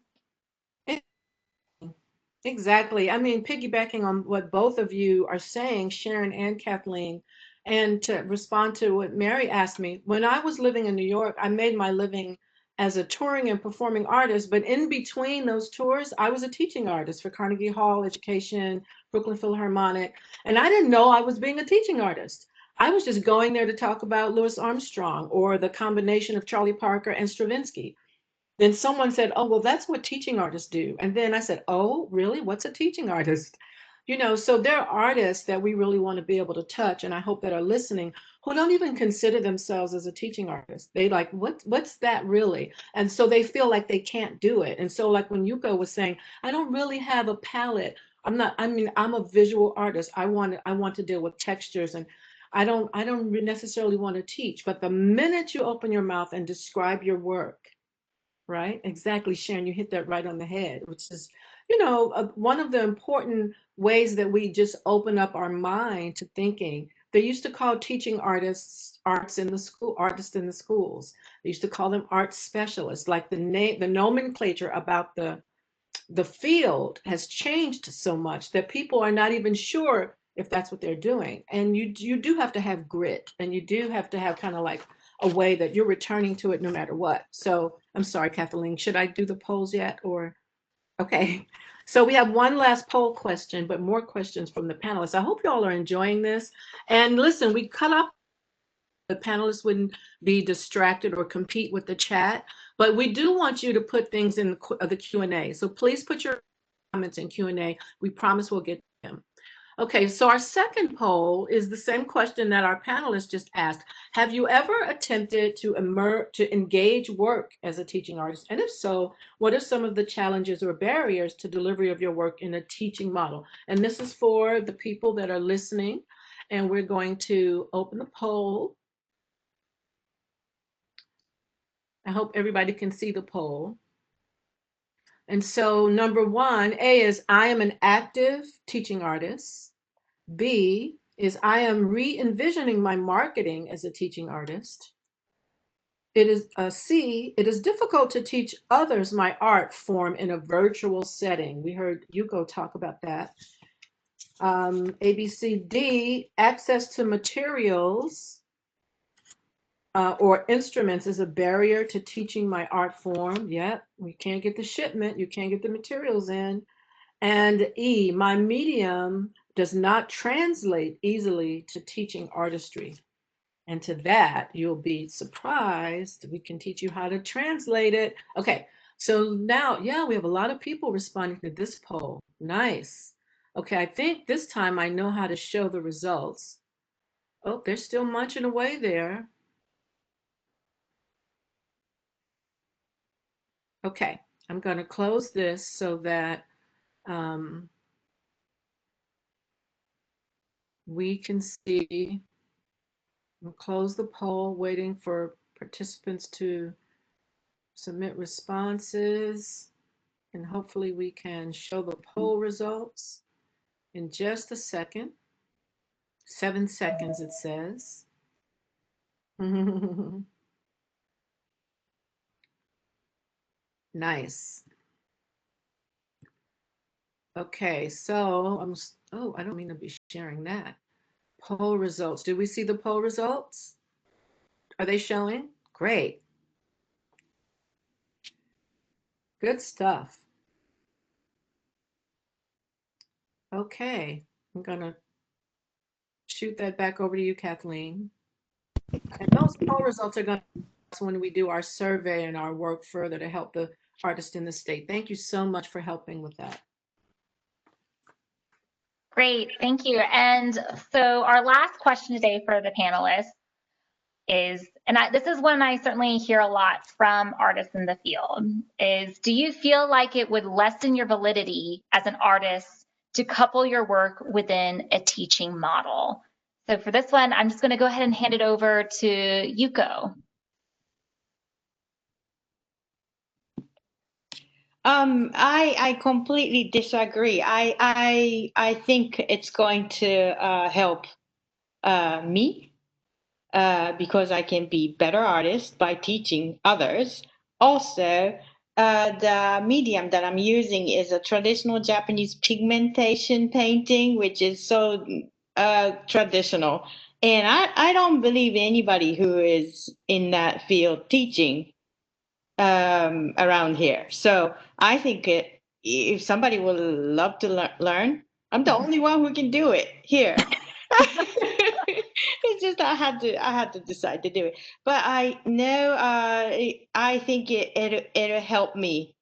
Exactly. I mean, piggybacking on what both of you are saying, Sharon and Kathleen, and to respond to what Mary asked me, when I was living in New York, I made my living as a touring and performing artist, but in between those tours, I was a teaching artist for Carnegie Hall Education, Brooklyn Philharmonic, and I didn't know I was being a teaching artist. I was just going there to talk about Louis Armstrong or the combination of Charlie Parker and Stravinsky. Then someone said, oh, well, that's what teaching artists do. And then I said, oh, really? What's a teaching artist? You know, so there are artists that we really want to be able to touch, and I hope that are listening, who don't even consider themselves as a teaching artist. They like, what's that really? And so they feel like they can't do it. And so like when Yuko was saying, I don't really have a palette. I'm a visual artist. I want to deal with textures, and I don't necessarily want to teach. But the minute you open your mouth and describe your work, right? Exactly, Sharon, you hit that right on the head, which is, you know, one of the important ways that we just open up our mind to thinking. They used to call teaching artists artists in the schools. They used to call them art specialists. Like the nomenclature about the field has changed so much that people are not even sure if that's what they're doing. And you do have to have grit, and you do have to have kind of like a way that you're returning to it no matter what. So I'm sorry, Kathleen, should I do the polls yet, or? Okay, so we have one last poll question, but more questions from the panelists. I hope you all are enjoying this. And listen, we cut off, the panelists wouldn't be distracted or compete with the chat, but we do want you to put things in the Q&A. So please put your comments in Q&A. We promise we'll get to them. Okay, so our second poll is the same question that our panelists just asked. Have you ever attempted to engage work as a teaching artist? And if so, what are some of the challenges or barriers to delivery of your work in a teaching model? And this is for the people that are listening, and we're going to open the poll. I hope everybody can see the poll. And so number 1A is I am an active teaching artist. B is I am re-envisioning my marketing as a teaching artist. It is C, it is difficult to teach others my art form in a virtual setting. We heard Yuko talk about that. A, B, C, D, access to materials or instruments is a barrier to teaching my art form. Yeah, we can't get the shipment, you can't get the materials in. And E, my medium does not translate easily to teaching artistry. And to that, you'll be surprised. We can teach you how to translate it. Okay, so now, yeah, we have a lot of people responding to this poll. Nice. Okay, I think this time I know how to show the results. Oh, they're still munching away there. Okay, I'm going to close this so that we can see. We'll close the poll, waiting for participants to submit responses. And hopefully we can show the poll results in just a second. 7 seconds, it says. Nice. Okay, so I don't mean to be sharing that. Poll results. Do we see the poll results? Are they showing? Great. Good stuff. Okay, I'm gonna shoot that back over to you, Kathleen. And those poll results are going to when we do our survey and our work further to help the artists in the state. Thank you so much for helping with that. Great, thank you. And so our last question today for the panelists is, and this is one I certainly hear a lot from artists in the field, is do you feel like it would lessen your validity as an artist to couple your work within a teaching model? So for this one, I'm just going to go ahead and hand it over to Yuko. I completely disagree. I think it's going to help me because I can be better artist by teaching others. Also, the medium that I'm using is a traditional Japanese pigmentation painting, which is so traditional. And I don't believe anybody who is in that field teaching around here. So I think if somebody would love to learn, I'm the only one who can do it here. It's just I had to decide to do it. But I know I think it'll help me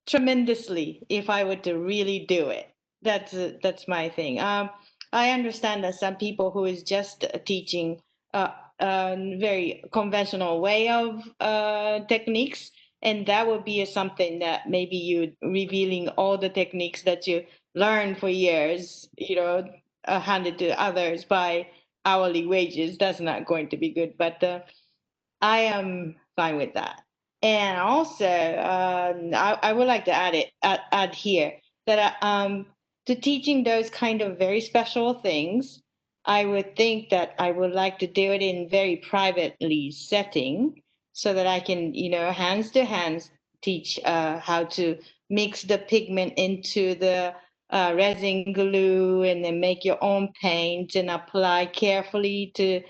tremendously if I were to really do it. That's my thing. I understand that some people who is just teaching a very conventional way of techniques, and that would be something that maybe you revealing all the techniques that you learned for years, handed to others by hourly wages. That's not going to be good. But I am fine with that. And also, I would like to add here that to teaching those kind of very special things, I would think that I would like to do it in very privately setting, so that I can, hands to hands teach how to mix the pigment into the resin glue, and then make your own paint and apply carefully to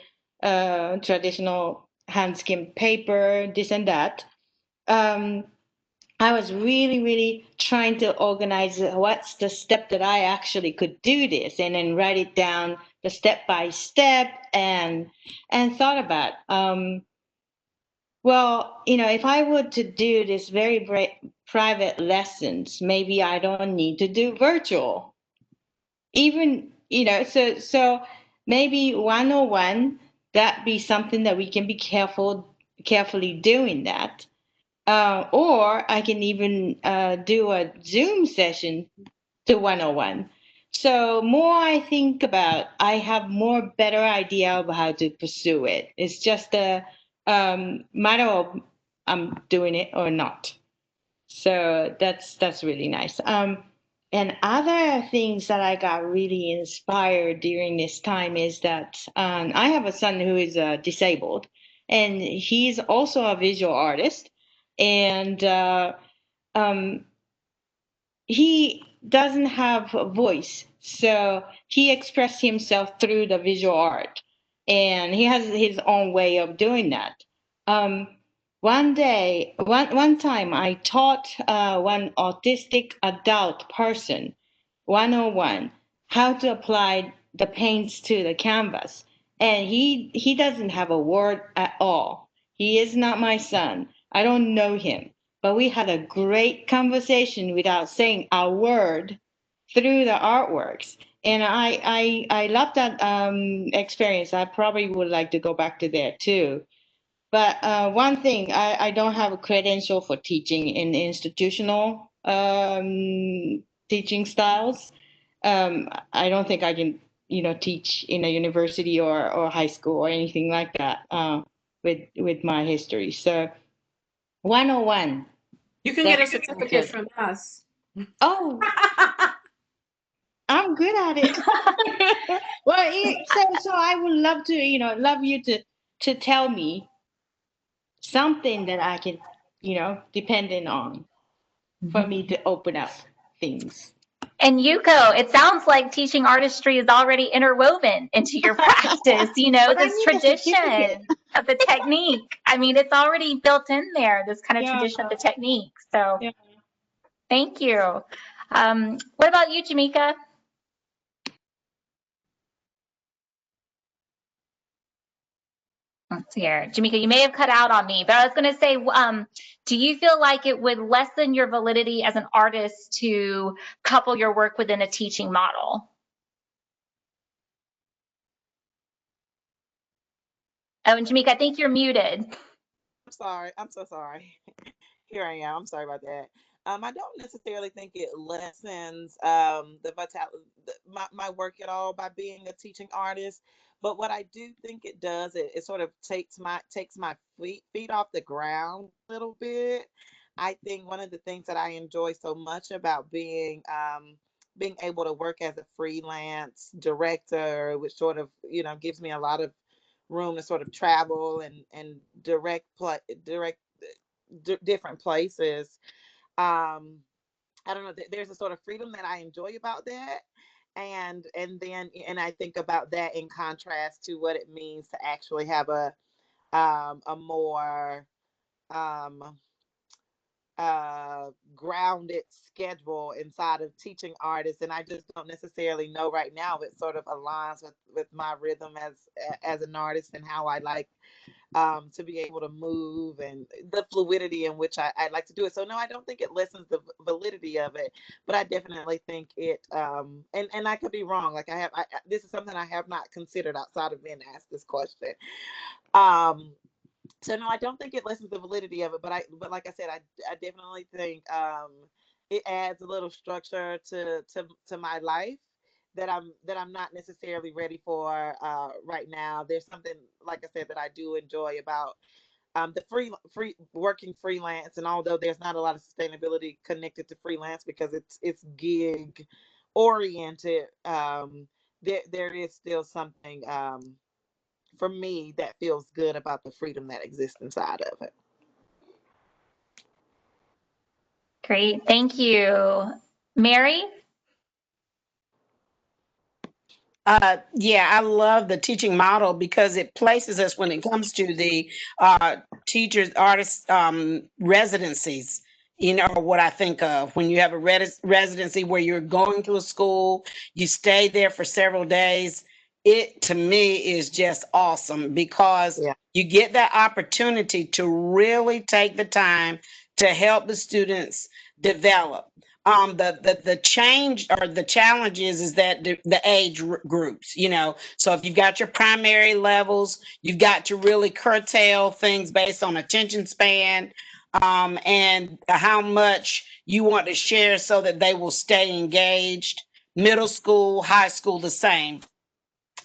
traditional hand skim paper, this and that. I was really, really trying to organize what's the step that I actually could do this, and then write it down the step by step, and thought about, well, if I were to do this very private lessons, maybe I don't need to do virtual. Even, so maybe 101, that be something that we can be carefully doing that. Or I can even do a Zoom session to 101. So more I think about, I have more better idea of how to pursue it. It's just a matter of I'm doing it or not. So that's really nice. And other things that I got really inspired during this time is that I have a son who is disabled, and he's also a visual artist, and um, he doesn't have a voice, so he expressed himself through the visual art, and he has his own way of doing that. Um, one time, I taught one autistic adult person 101 how to apply the paints to the canvas, and he doesn't have a word at all. He is not my son. I don't know him, but we had a great conversation without saying a word. through the artworks. And I love that experience. I probably would like to go back to there too. But one thing, I don't have a credential for teaching in institutional teaching styles. I don't think I can, teach in a university or high school or anything like that with my history. So 101. You can get a certificate from us. Oh, I'm good at it. Well, so I would love to, love you to tell me something that I can, dependent on for me to open up things. And Yuko, it sounds like teaching artistry is already interwoven into your practice, But I this need a certificate. tradition of the technique. I mean, it's already built in there, this kind of Yeah. tradition of the technique. So Yeah. thank you. What about you, Jamika? Let's see here. Jamika, you may have cut out on me, but I was going to say, do you feel like it would lessen your validity as an artist to couple your work within a teaching model? Oh, and Jamika, I think you're muted. I'm sorry. I'm so sorry. Here I am. I'm sorry about that. I don't necessarily think it lessens the vitality, my work at all by being a teaching artist. But what I do think it does, it sort of takes my feet off the ground a little bit. I think one of the things that I enjoy so much about being able to work as a freelance director, which sort of gives me a lot of room to sort of travel and direct different places. I don't know, there's a sort of freedom that I enjoy about that. And I think about that in contrast to what it means to actually have a more um grounded schedule inside of teaching artists. And I just don't necessarily know right now if it sort of aligns with my rhythm as an artist and how I like to be able to move and the fluidity in which I like to do it. So no, I don't think it lessens the validity of it, but I definitely think it. And I could be wrong. Like this is something I have not considered outside of being asked this question. Um, so no, I don't think it lessens the validity of it, but like I said, I definitely think it adds a little structure to my life that I'm not necessarily ready for right now. There's something, like I said, that I do enjoy about the free working freelance, and although there's not a lot of sustainability connected to freelance because it's gig oriented, there is still something for me that feels good about the freedom that exists inside of it. Great, thank you. Mary? Yeah, I love the teaching model because it places us when it comes to the teachers, artists, residencies. What I think of when you have a residency where you're going to a school, you stay there for several days. It to me is just awesome because Yeah. you get that opportunity to really take the time to help the students develop. The change or the challenge is that the age groups, so if you've got your primary levels, you've got to really curtail things based on attention span, and how much you want to share so that they will stay engaged. Middle school, high school, the same.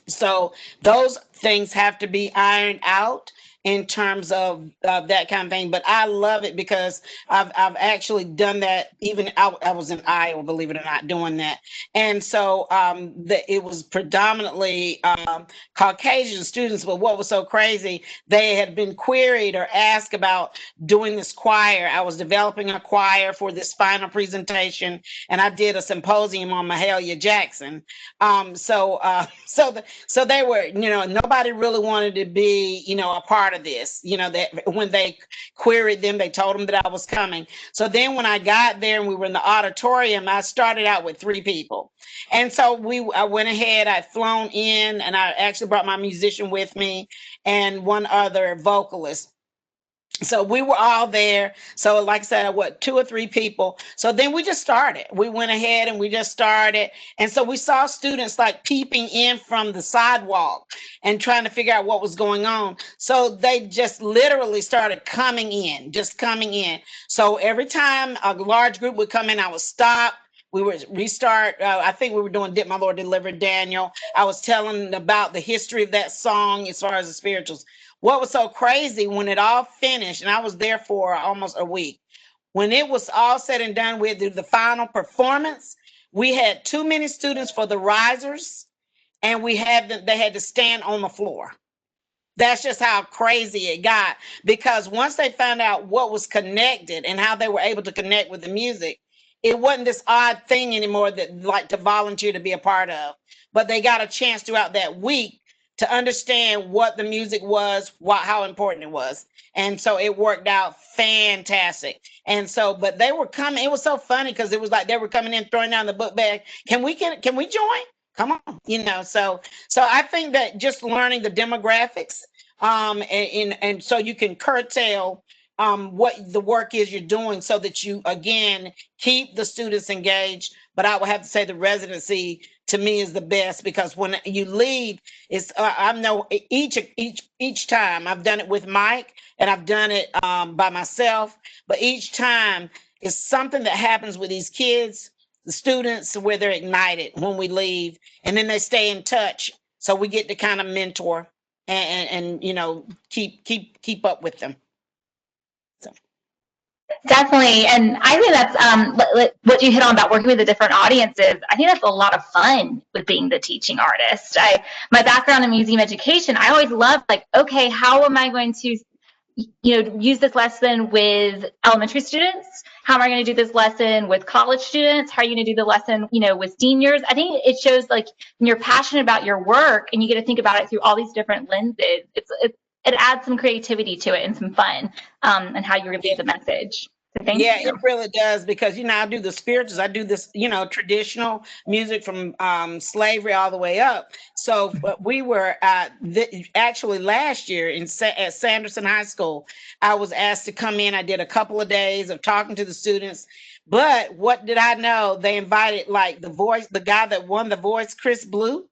So those things have to be ironed out in terms of that kind of thing. But I love it because I've actually done that. Even I was in Iowa, believe it or not, doing that. And so it was predominantly Caucasian students. But what was so crazy, they had been queried or asked about doing this choir. I was developing a choir for this final presentation, and I did a symposium on Mahalia Jackson. So they were, nobody really wanted to be, a part of this, that when they queried them, they told them that I was coming. So then when I got there and we were in the auditorium, I started out with 3 people. And so I went ahead, I'd flown in, and I actually brought my musician with me and one other vocalist. So we were all there. So like I said, what, 2 or 3 people. So then we just started. We went ahead and we just started. And so we saw students like peeping in from the sidewalk and trying to figure out what was going on. So they just literally started coming in, just coming in. So every time a large group would come in, I would stop. We would restart. I think we were doing Did My Lord Deliver Daniel. I was telling about the history of that song as far as the spirituals. What was so crazy when it all finished, and I was there for almost a week, when it was all said and done with the final performance, we had too many students for the risers, and they had to stand on the floor. That's just how crazy it got, because once they found out what was connected and how they were able to connect with the music, it wasn't this odd thing anymore that like to volunteer to be a part of, but they got a chance throughout that week to understand what the music was, how important it was. And so it worked out fantastic. And so, but they were coming, it was so funny because it was like they were coming in, throwing down the book bag. Can we join? Come on, so I think that just learning the demographics, and so you can curtail what the work is you're doing, so that you again keep the students engaged. But I would have to say the residency to me is the best, because when you leave, it's I know each time I've done it with Mike and I've done it by myself, but each time it's something that happens with these kids, the students, where they're ignited when we leave, and then they stay in touch. So we get to kind of mentor and keep up with them. So. Definitely. And I think that's what you hit on about working with the different audiences. I think that's a lot of fun with being the teaching artist. My background in museum education, I always loved like, okay, how am I going to use this lesson with elementary students? How am I going to do this lesson with college students? How are you going to do the lesson, with seniors? I think it shows like when you're passionate about your work and you get to think about it through all these different lenses, it adds some creativity to it and some fun, and how you relay the message. So thank you. It really does, because I do the spirituals, I do this traditional music from slavery all the way up. So we were actually last year at Sanderson High School, I was asked to come in. I did a couple of days of talking to the students, but what did I know? They invited like the guy that won The Voice, Chris Blue.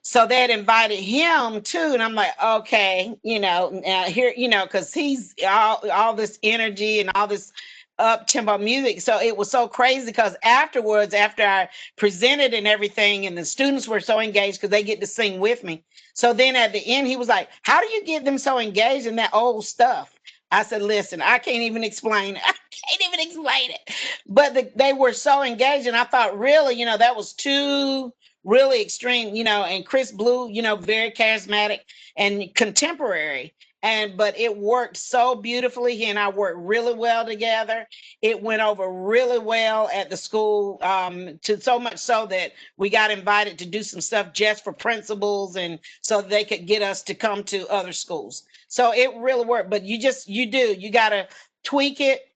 So they had invited him too, and I'm like, okay, here, because he's all this energy and all this up tempo music. So it was so crazy, because afterwards, after I presented and everything, and the students were so engaged because they get to sing with me. So then at the end, he was like, "How do you get them so engaged in that old stuff?" I said, "Listen, I can't even explain it. I can't even explain it." But they were so engaged, and I thought, really, that was too really extreme, and Chris Blue, very charismatic and contemporary. But it worked so beautifully. He and I worked really well together. It went over really well at the school, to so much so that we got invited to do some stuff just for principals, and so they could get us to come to other schools. So it really worked. But you got to tweak it.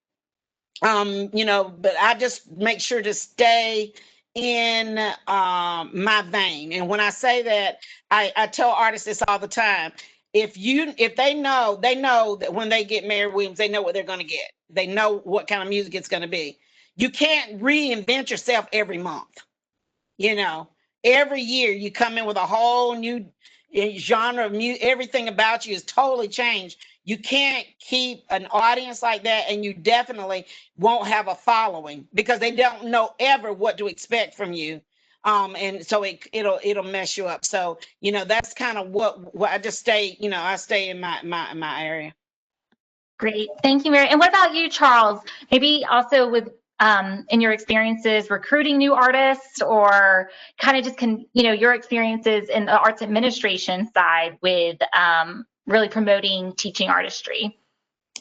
But I just make sure to stay in my vein. And when I say that, I tell artists this all the time. If they know that when they get Mary Williams, they know what they're going to get. They know what kind of music it's going to be. You can't reinvent yourself every month. Every year you come in with a whole new genre of music. Everything about you is totally changed. You can't keep an audience like that, and you definitely won't have a following, because they don't know ever what to expect from you. And so it'll mess you up. So that's kind of what I just stay. I stay in my area. Great, thank you, Mary. And what about you, Charles? Maybe also with in your experiences recruiting new artists, or kind of just your experiences in the arts administration side with really promoting teaching artistry.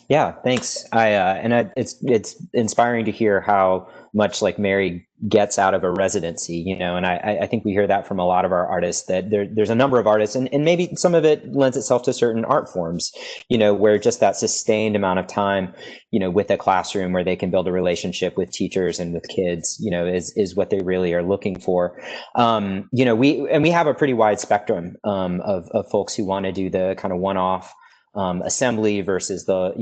Yeah, thanks. It's inspiring to hear how much like Mary gets out of a residency, and I think we hear that from a lot of our artists, that there's a number of artists, and maybe some of it lends itself to certain art forms, where just that sustained amount of time, with a classroom where they can build a relationship with teachers and with kids, is what they really are looking for. We have a pretty wide spectrum of folks who want to do the kind of one-off assembly versus the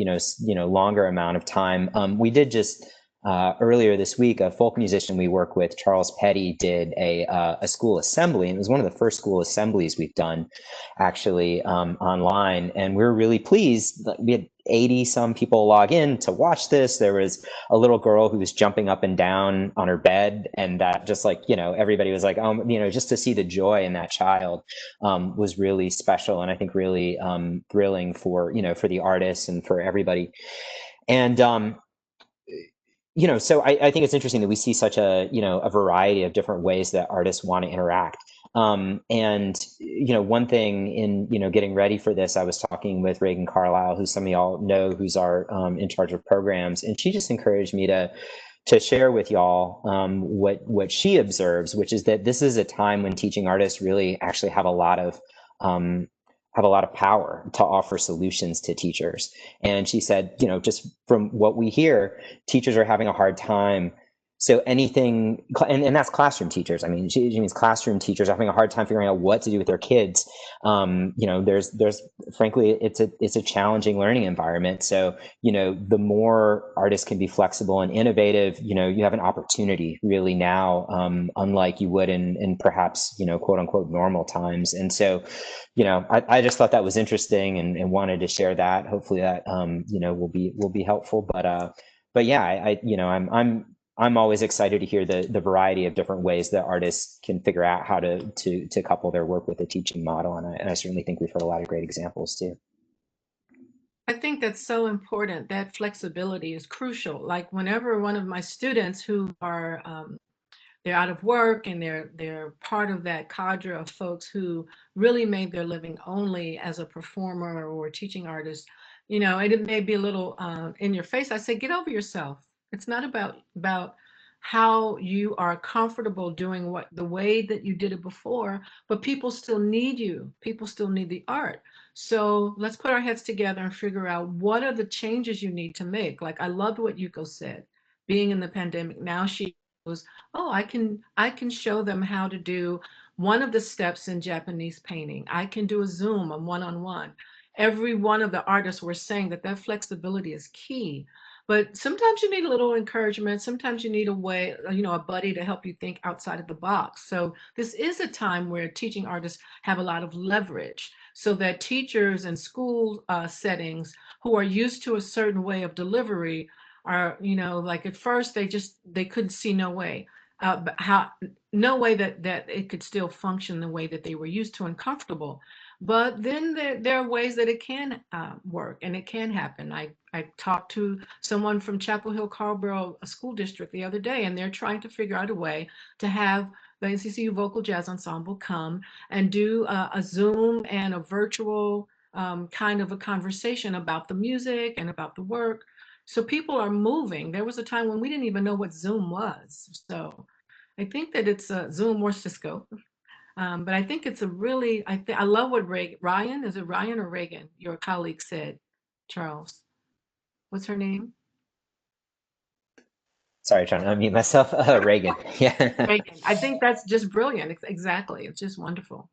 longer amount of time. We did just earlier this week, a folk musician we work with, Charles Petty, did a school assembly, and it was one of the first school assemblies we've done, actually, online. And we were really pleased. We had 80 some people log in to watch this. There was a little girl who was jumping up and down on her bed, and that just everybody was like, just to see the joy in that child was really special, and I think really thrilling for the artists and for everybody. And so I think it's interesting that we see such a variety of different ways that artists want to interact. And one thing in getting ready for this, I was talking with Reagan Carlisle, who some of y'all know, who's our in charge of programs, and she just encouraged me to share with y'all what she observes, which is that this is a time when teaching artists really actually have a lot of power to offer solutions to teachers. And she said, just from what we hear, teachers are having a hard time. So anything, and that's classroom teachers. I mean, she means classroom teachers are having a hard time figuring out what to do with their kids. There's frankly, it's a challenging learning environment. So, the more artists can be flexible and innovative, you have an opportunity really now, unlike you would in perhaps, quote unquote, normal times. And so, I just thought that was interesting and wanted to share that. Hopefully that, will be helpful. But yeah, I'm always excited to hear the variety of different ways that artists can figure out how to couple their work with a teaching model. And I certainly think we've heard a lot of great examples too. I think that's so important. That flexibility is crucial. Like whenever one of my students who are they're out of work and they're part of that cadre of folks who really made their living only as a performer or a teaching artist, it may be a little in your face. I say, get over yourself. It's not about how you are comfortable doing the way that you did it before, but people still need you. People still need the art. So let's put our heads together and figure out what are the changes you need to make. Like I loved what Yuko said, being in the pandemic. Now she goes, oh, I can show them how to do one of the steps in Japanese painting. I can do a Zoom, a one-on-one. Every one of the artists were saying that flexibility is key. But sometimes you need a little encouragement. Sometimes you need a way, a buddy to help you think outside of the box. So this is a time where teaching artists have a lot of leverage so that teachers in school settings who are used to a certain way of delivery are, like at first they couldn't see no way no way that it could still function the way that they were used to and comfortable. But then there are ways that it can work and it can happen. I talked to someone from Chapel Hill Carlborough School District the other day, and they're trying to figure out a way to have the NCCU Vocal Jazz Ensemble come and do a Zoom and a virtual kind of a conversation about the music and about the work. So people are moving. There was a time when we didn't even know what Zoom was. So I think that it's a Zoom or Cisco. But I think it's a really, I love what Ryan, is it Ryan or Reagan, your colleague said, Charles? What's her name? Sorry, trying to unmute myself. Reagan. Yeah. Reagan. I think that's just brilliant. Exactly. It's just wonderful.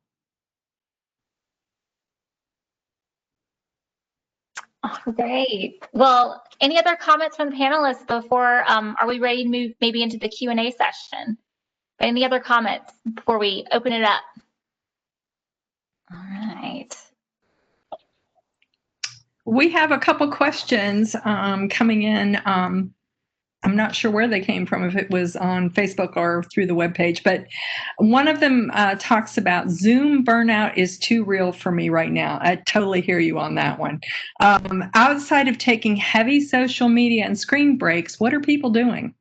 Oh, great. Well, any other comments from the panelists before, are we ready to move maybe into the Q&A session? Any other comments before we open it up? All right. We have a couple questions coming in. I'm not sure where they came from, if it was on Facebook or through the webpage, but one of them talks about Zoom burnout is too real for me right now. I totally hear you on that one. Outside of taking heavy social media and screen breaks, what are people doing?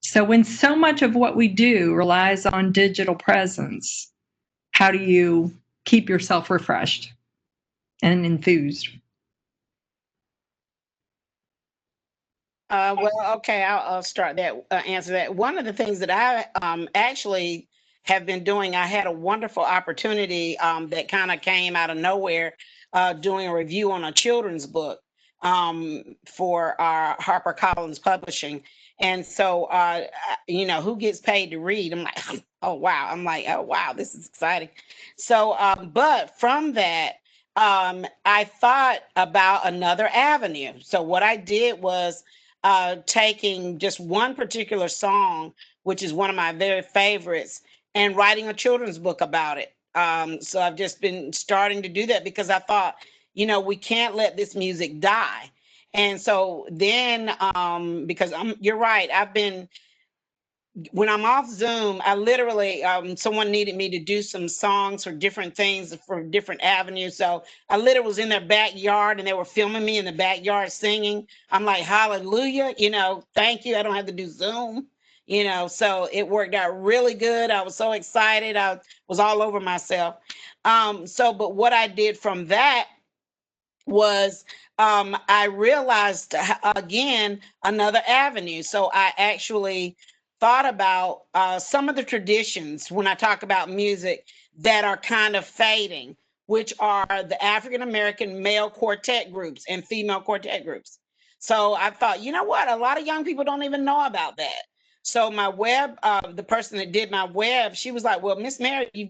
So when so much of what we do relies on digital presence, how do you keep yourself refreshed and enthused? Well, okay, I'll start that, answer that. One of the things that I actually have been doing, I had a wonderful opportunity that kind of came out of nowhere, doing a review on a children's book for our HarperCollins Publishing. And so, who gets paid to read? I'm like, oh, wow. I'm like, oh, wow, this is exciting. So, but from that, I thought about another avenue. So what I did was taking just one particular song, which is one of my very favorites, and writing a children's book about it. So I've just been starting to do that because I thought, we can't let this music die. And so then, because you're right, I've been when I'm off Zoom, I literally, someone needed me to do some songs for different things for different avenues. So I literally was in their backyard and they were filming me in the backyard singing. I'm like, hallelujah, thank you. I don't have to do Zoom, so it worked out really good. I was so excited. I was all over myself. But what I did from that was I realized again another avenue. So I actually thought about some of the traditions when I talk about music that are kind of fading, which are the African American male quartet groups and female quartet groups. So I thought, you know what? A lot of young people don't even know about that. So my web, the person that did my web, she was like, "Well, Miss Mary, you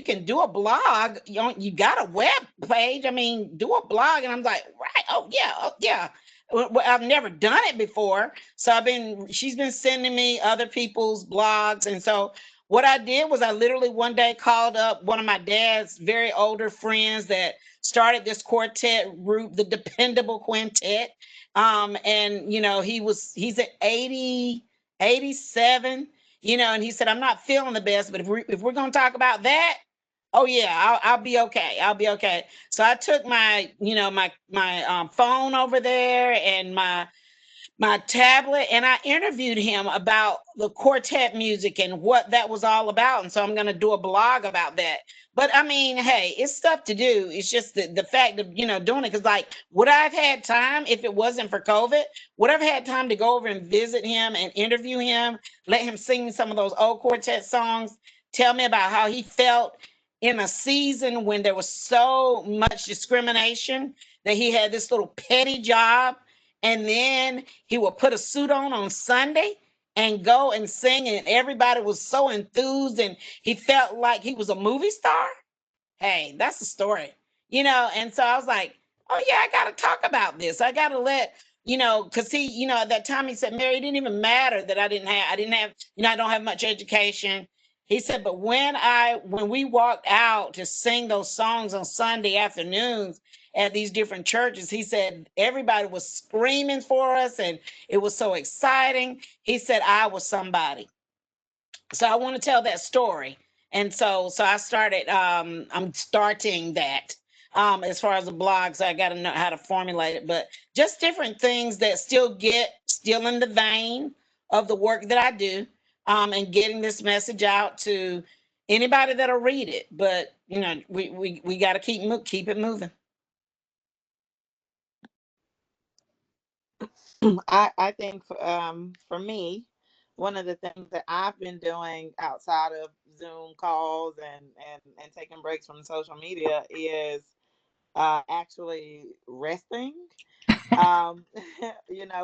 can do a blog. You got a web page. I mean, do a blog." And I'm like, right. Oh yeah. Oh yeah. Well, I've never done it before. So she's been sending me other people's blogs. And so what I did was I literally one day called up one of my dad's very older friends that started this quartet group, the Dependable Quintet. And he's at 80, 87, and he said, "I'm not feeling the best, but if we're going to talk about that, oh yeah, I'll be okay. I'll be okay." So I took my, my phone over there and my tablet, and I interviewed him about the quartet music and what that was all about. And so I'm going to do a blog about that. But I mean, hey, it's stuff to do. It's just the fact of, doing it. Because, like, would I have had time if it wasn't for COVID? Would I have had time to go over and visit him and interview him, let him sing some of those old quartet songs, tell me about how he felt in a season when there was so much discrimination that he had this little petty job, and then he would put a suit on Sunday and go and sing, and everybody was so enthused, and he felt like he was a movie star. Hey, that's the story, And so I was like, oh yeah, I got to talk about this. I got to let, because he, at that time he said, "Mary, it didn't even matter that I didn't have, I don't have much education." He said, "But when we walked out to sing those songs on Sunday afternoons at these different churches," he said, "everybody was screaming for us and it was so exciting." He said, "I was somebody." So I want to tell that story. And so I started, I'm starting that. As far as the blog, so I got to know how to formulate it, but just different things that still in the vein of the work that I do, and getting this message out to anybody that'll read it. But we got to keep it moving. I think for me, one of the things that I've been doing outside of Zoom calls and taking breaks from social media is actually resting. Um,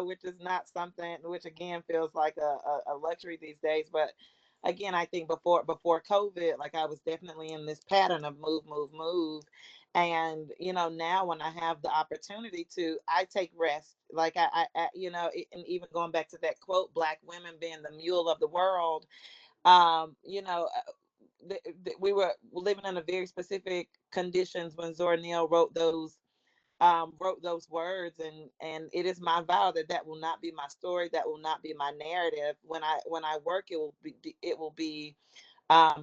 which is not something which again feels like a luxury these days. But again, I think before COVID, like I was definitely in this pattern of move, move, move. And now when I have the opportunity to, I take rest. Like and even going back to that quote, "Black women being the mule of the world." Um, you know, we were living in a very specific conditions when Zora Neale wrote those words, and it is my vow that that will not be my story, that will not be my narrative. When I work, it will be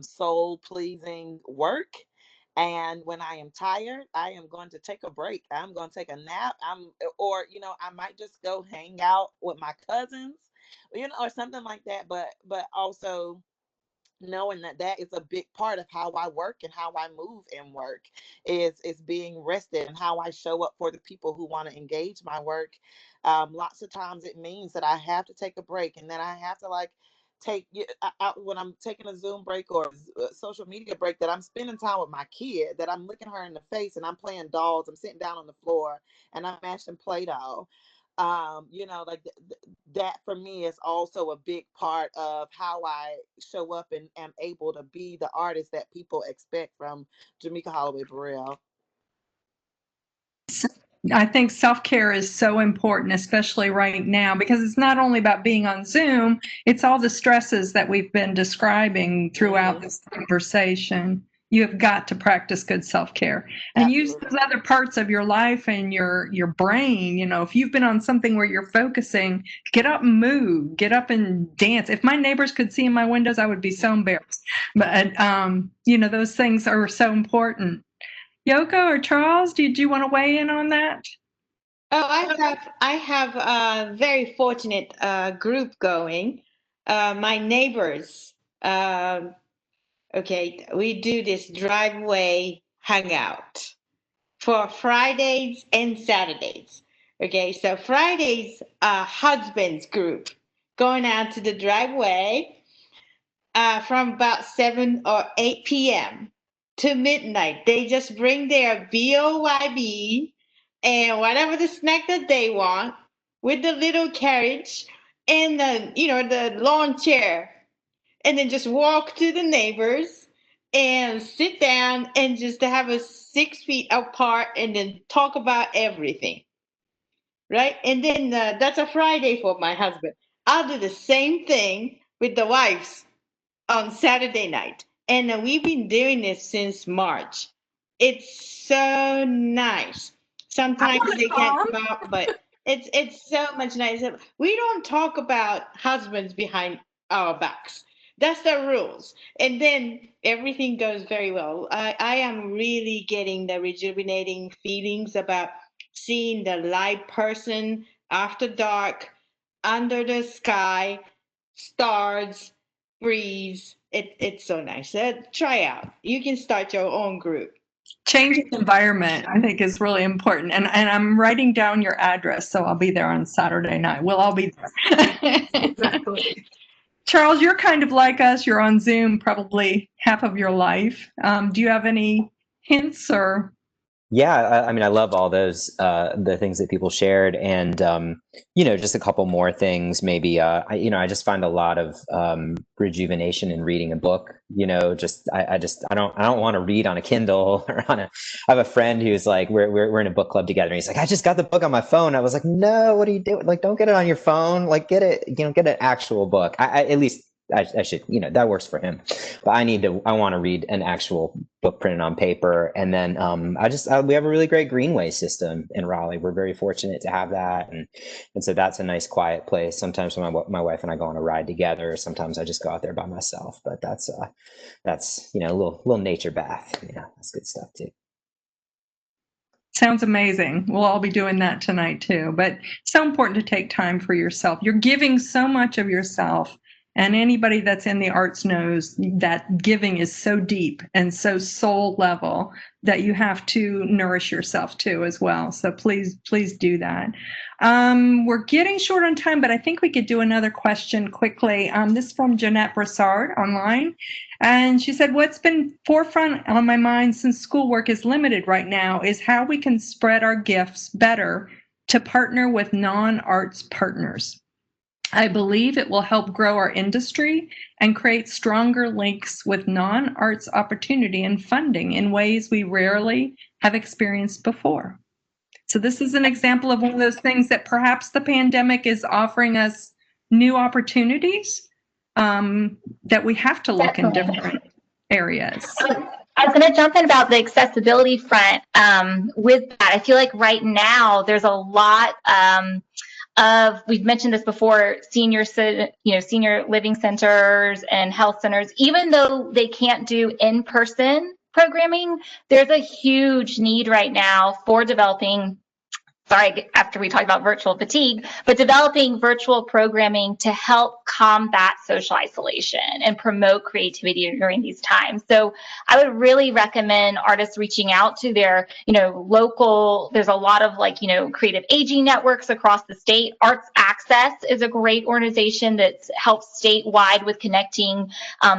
soul pleasing work. And when I am tired, I am going to take a break. I'm going to take a nap. Or I might just go hang out with my cousins, or something like that. But also knowing that that is a big part of how I work and how I move and work is being rested, and how I show up for the people who want to engage my work. Lots of times it means that I have to take a break, and then I have to like out when I'm taking a Zoom break or a social media break, that I'm spending time with my kid, that I'm looking her in the face and I'm playing dolls. I'm sitting down on the floor and I'm mashing Play-Doh. Like that for me is also a big part of how I show up and am able to be the artist that people expect from Jamaica Holloway Burrell. I think self-care is so important, especially right now, because it's not only about being on Zoom, it's all the stresses that we've been describing throughout this conversation. You have got to practice good self-care and use those other parts of your life and your brain. You know, if you've been on something where you're focusing, get up and move, get up and dance. If my neighbors could see in my windows, I would be so embarrassed. But, you know, those things are so important. Yoko or Charles, did you want to weigh in on that? Oh, I have a very fortunate group going. My neighbors, okay, we do this driveway hangout for Fridays and Saturdays. Okay, so Fridays, husbands group going out to the driveway from about 7 or 8 p.m. to midnight. They just bring their BOYB and whatever the snack that they want with the little carriage and the lawn chair, and then just walk to the neighbors and sit down and just have a 6 feet apart and then talk about everything. Right? And then that's a Friday for my husband. I'll do the same thing with the wives on Saturday night. And we've been doing this since March. It's so nice. Sometimes they can't come out, but it's so much nicer. We don't talk about husbands behind our backs. That's the rules. And then everything goes very well. I am really getting the rejuvenating feelings about seeing the live person after dark, under the sky, stars, breeze. It's so nice. Try out. You can start your own group. Changing environment, I think, is really important. And I'm writing down your address, so I'll be there on Saturday night. We'll all be there. Exactly. Charles, you're kind of like us. You're on Zoom probably half of your life. Do you have any hints or? Yeah, I mean, I love all those the things that people shared, and you know, just a couple more things. Maybe I just find a lot of rejuvenation in reading a book. You know, I don't want to read on a Kindle or on a. I have a friend who's like, we're in a book club together, and he's like, I just got the book on my phone. I was like, no, what are you doing? Like, don't get it on your phone. Like, get it, get an actual book. I at least. I should, that works for him, but I want to read an actual book printed on paper. And then we have a really great greenway system in Raleigh. We're very fortunate to have that. And so that's a nice quiet place. Sometimes when my wife and I go on a ride together, sometimes I just go out there by myself, but that's a little nature bath. That's good stuff too. Sounds amazing. We'll all be doing that tonight too, but it's so important to take time for yourself. You're giving so much of yourself. And anybody that's in the arts knows that giving is so deep and so soul level that you have to nourish yourself too as well. So please do that. We're getting short on time, but I think we could do another question quickly. This is from Jeanette Brassard online. And she said, what's been forefront on my mind since schoolwork is limited right now is how we can spread our gifts better to partner with non-arts partners. I believe it will help grow our industry and create stronger links with non-arts opportunity and funding in ways we rarely have experienced before. So this is an example of one of those things that perhaps the pandemic is offering us new opportunities that we have to look in different areas. I was going to jump in about the accessibility front. With that, I feel like right now there's a lot we've mentioned this before, senior living centers and health centers, even though they can't do in-person programming, there's a huge need right now for developing. Sorry, after we talked about virtual fatigue, but developing virtual programming to help combat social isolation and promote creativity during these times. So I would really recommend artists reaching out to their, local, there's a lot of creative aging networks across the state. Arts Access is a great organization that helps statewide with connecting.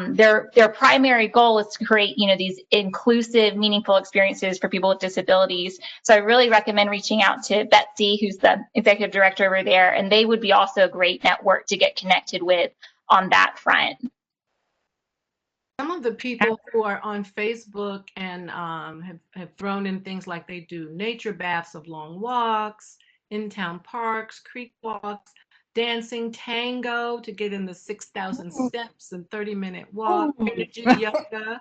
Their primary goal is to create, these inclusive, meaningful experiences for people with disabilities. So I really recommend reaching out to Betsy, who's the executive director over there, and they would be also a great network to get connected with on that front. Some of the people who are on Facebook and have thrown in things like they do nature baths of long walks, in-town parks, creek walks, dancing tango to get in the 6,000 steps and 30-minute walk, energy yoga.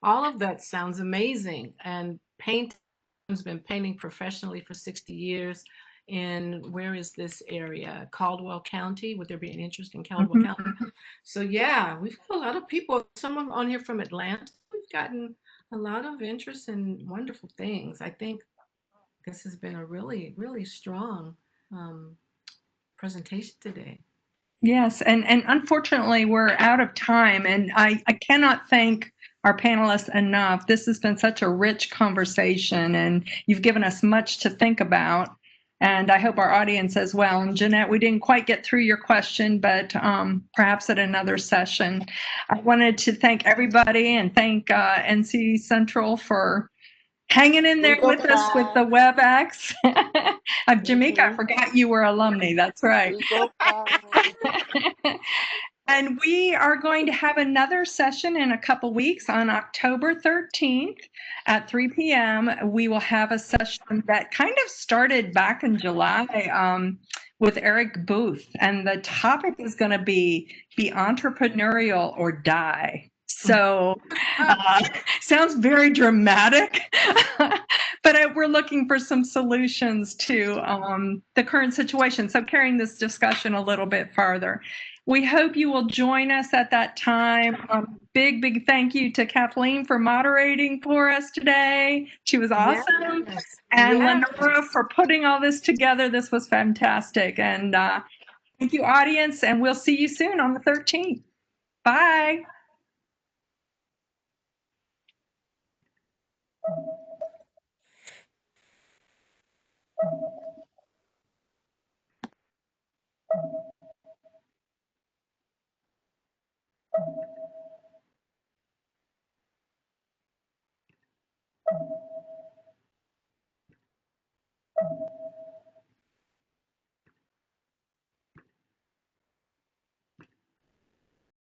All of that sounds amazing. And paint has been painting professionally for 60 years. In where is this area? Caldwell County. Would there be an interest in Caldwell County? So yeah, we've got a lot of people. Someone on here from Atlanta. We've gotten a lot of interest in wonderful things. I think this has been a really, really strong presentation today. Yes, and unfortunately we're out of time, and I cannot thank our panelists enough. This has been such a rich conversation, and you've given us much to think about, and I hope our audience as well. And Jeanette, we didn't quite get through your question, but perhaps at another session. I wanted to thank everybody and thank NC Central for hanging in there with us with the WebEx. Jamaica, I forgot you were alumni. That's right. And we are going to have another session in a couple weeks on October 13th at 3 p.m. We will have a session that kind of started back in July with Eric Booth. And the topic is going to be entrepreneurial or die. So sounds very dramatic, but we're looking for some solutions to the current situation. So carrying this discussion a little bit farther. We hope you will join us at that time. Big thank you to Kathleen for moderating for us today. She was awesome. Yes. And Lenora for putting all this together. This was fantastic. And thank you, audience, and we'll see you soon on the 13th. Bye.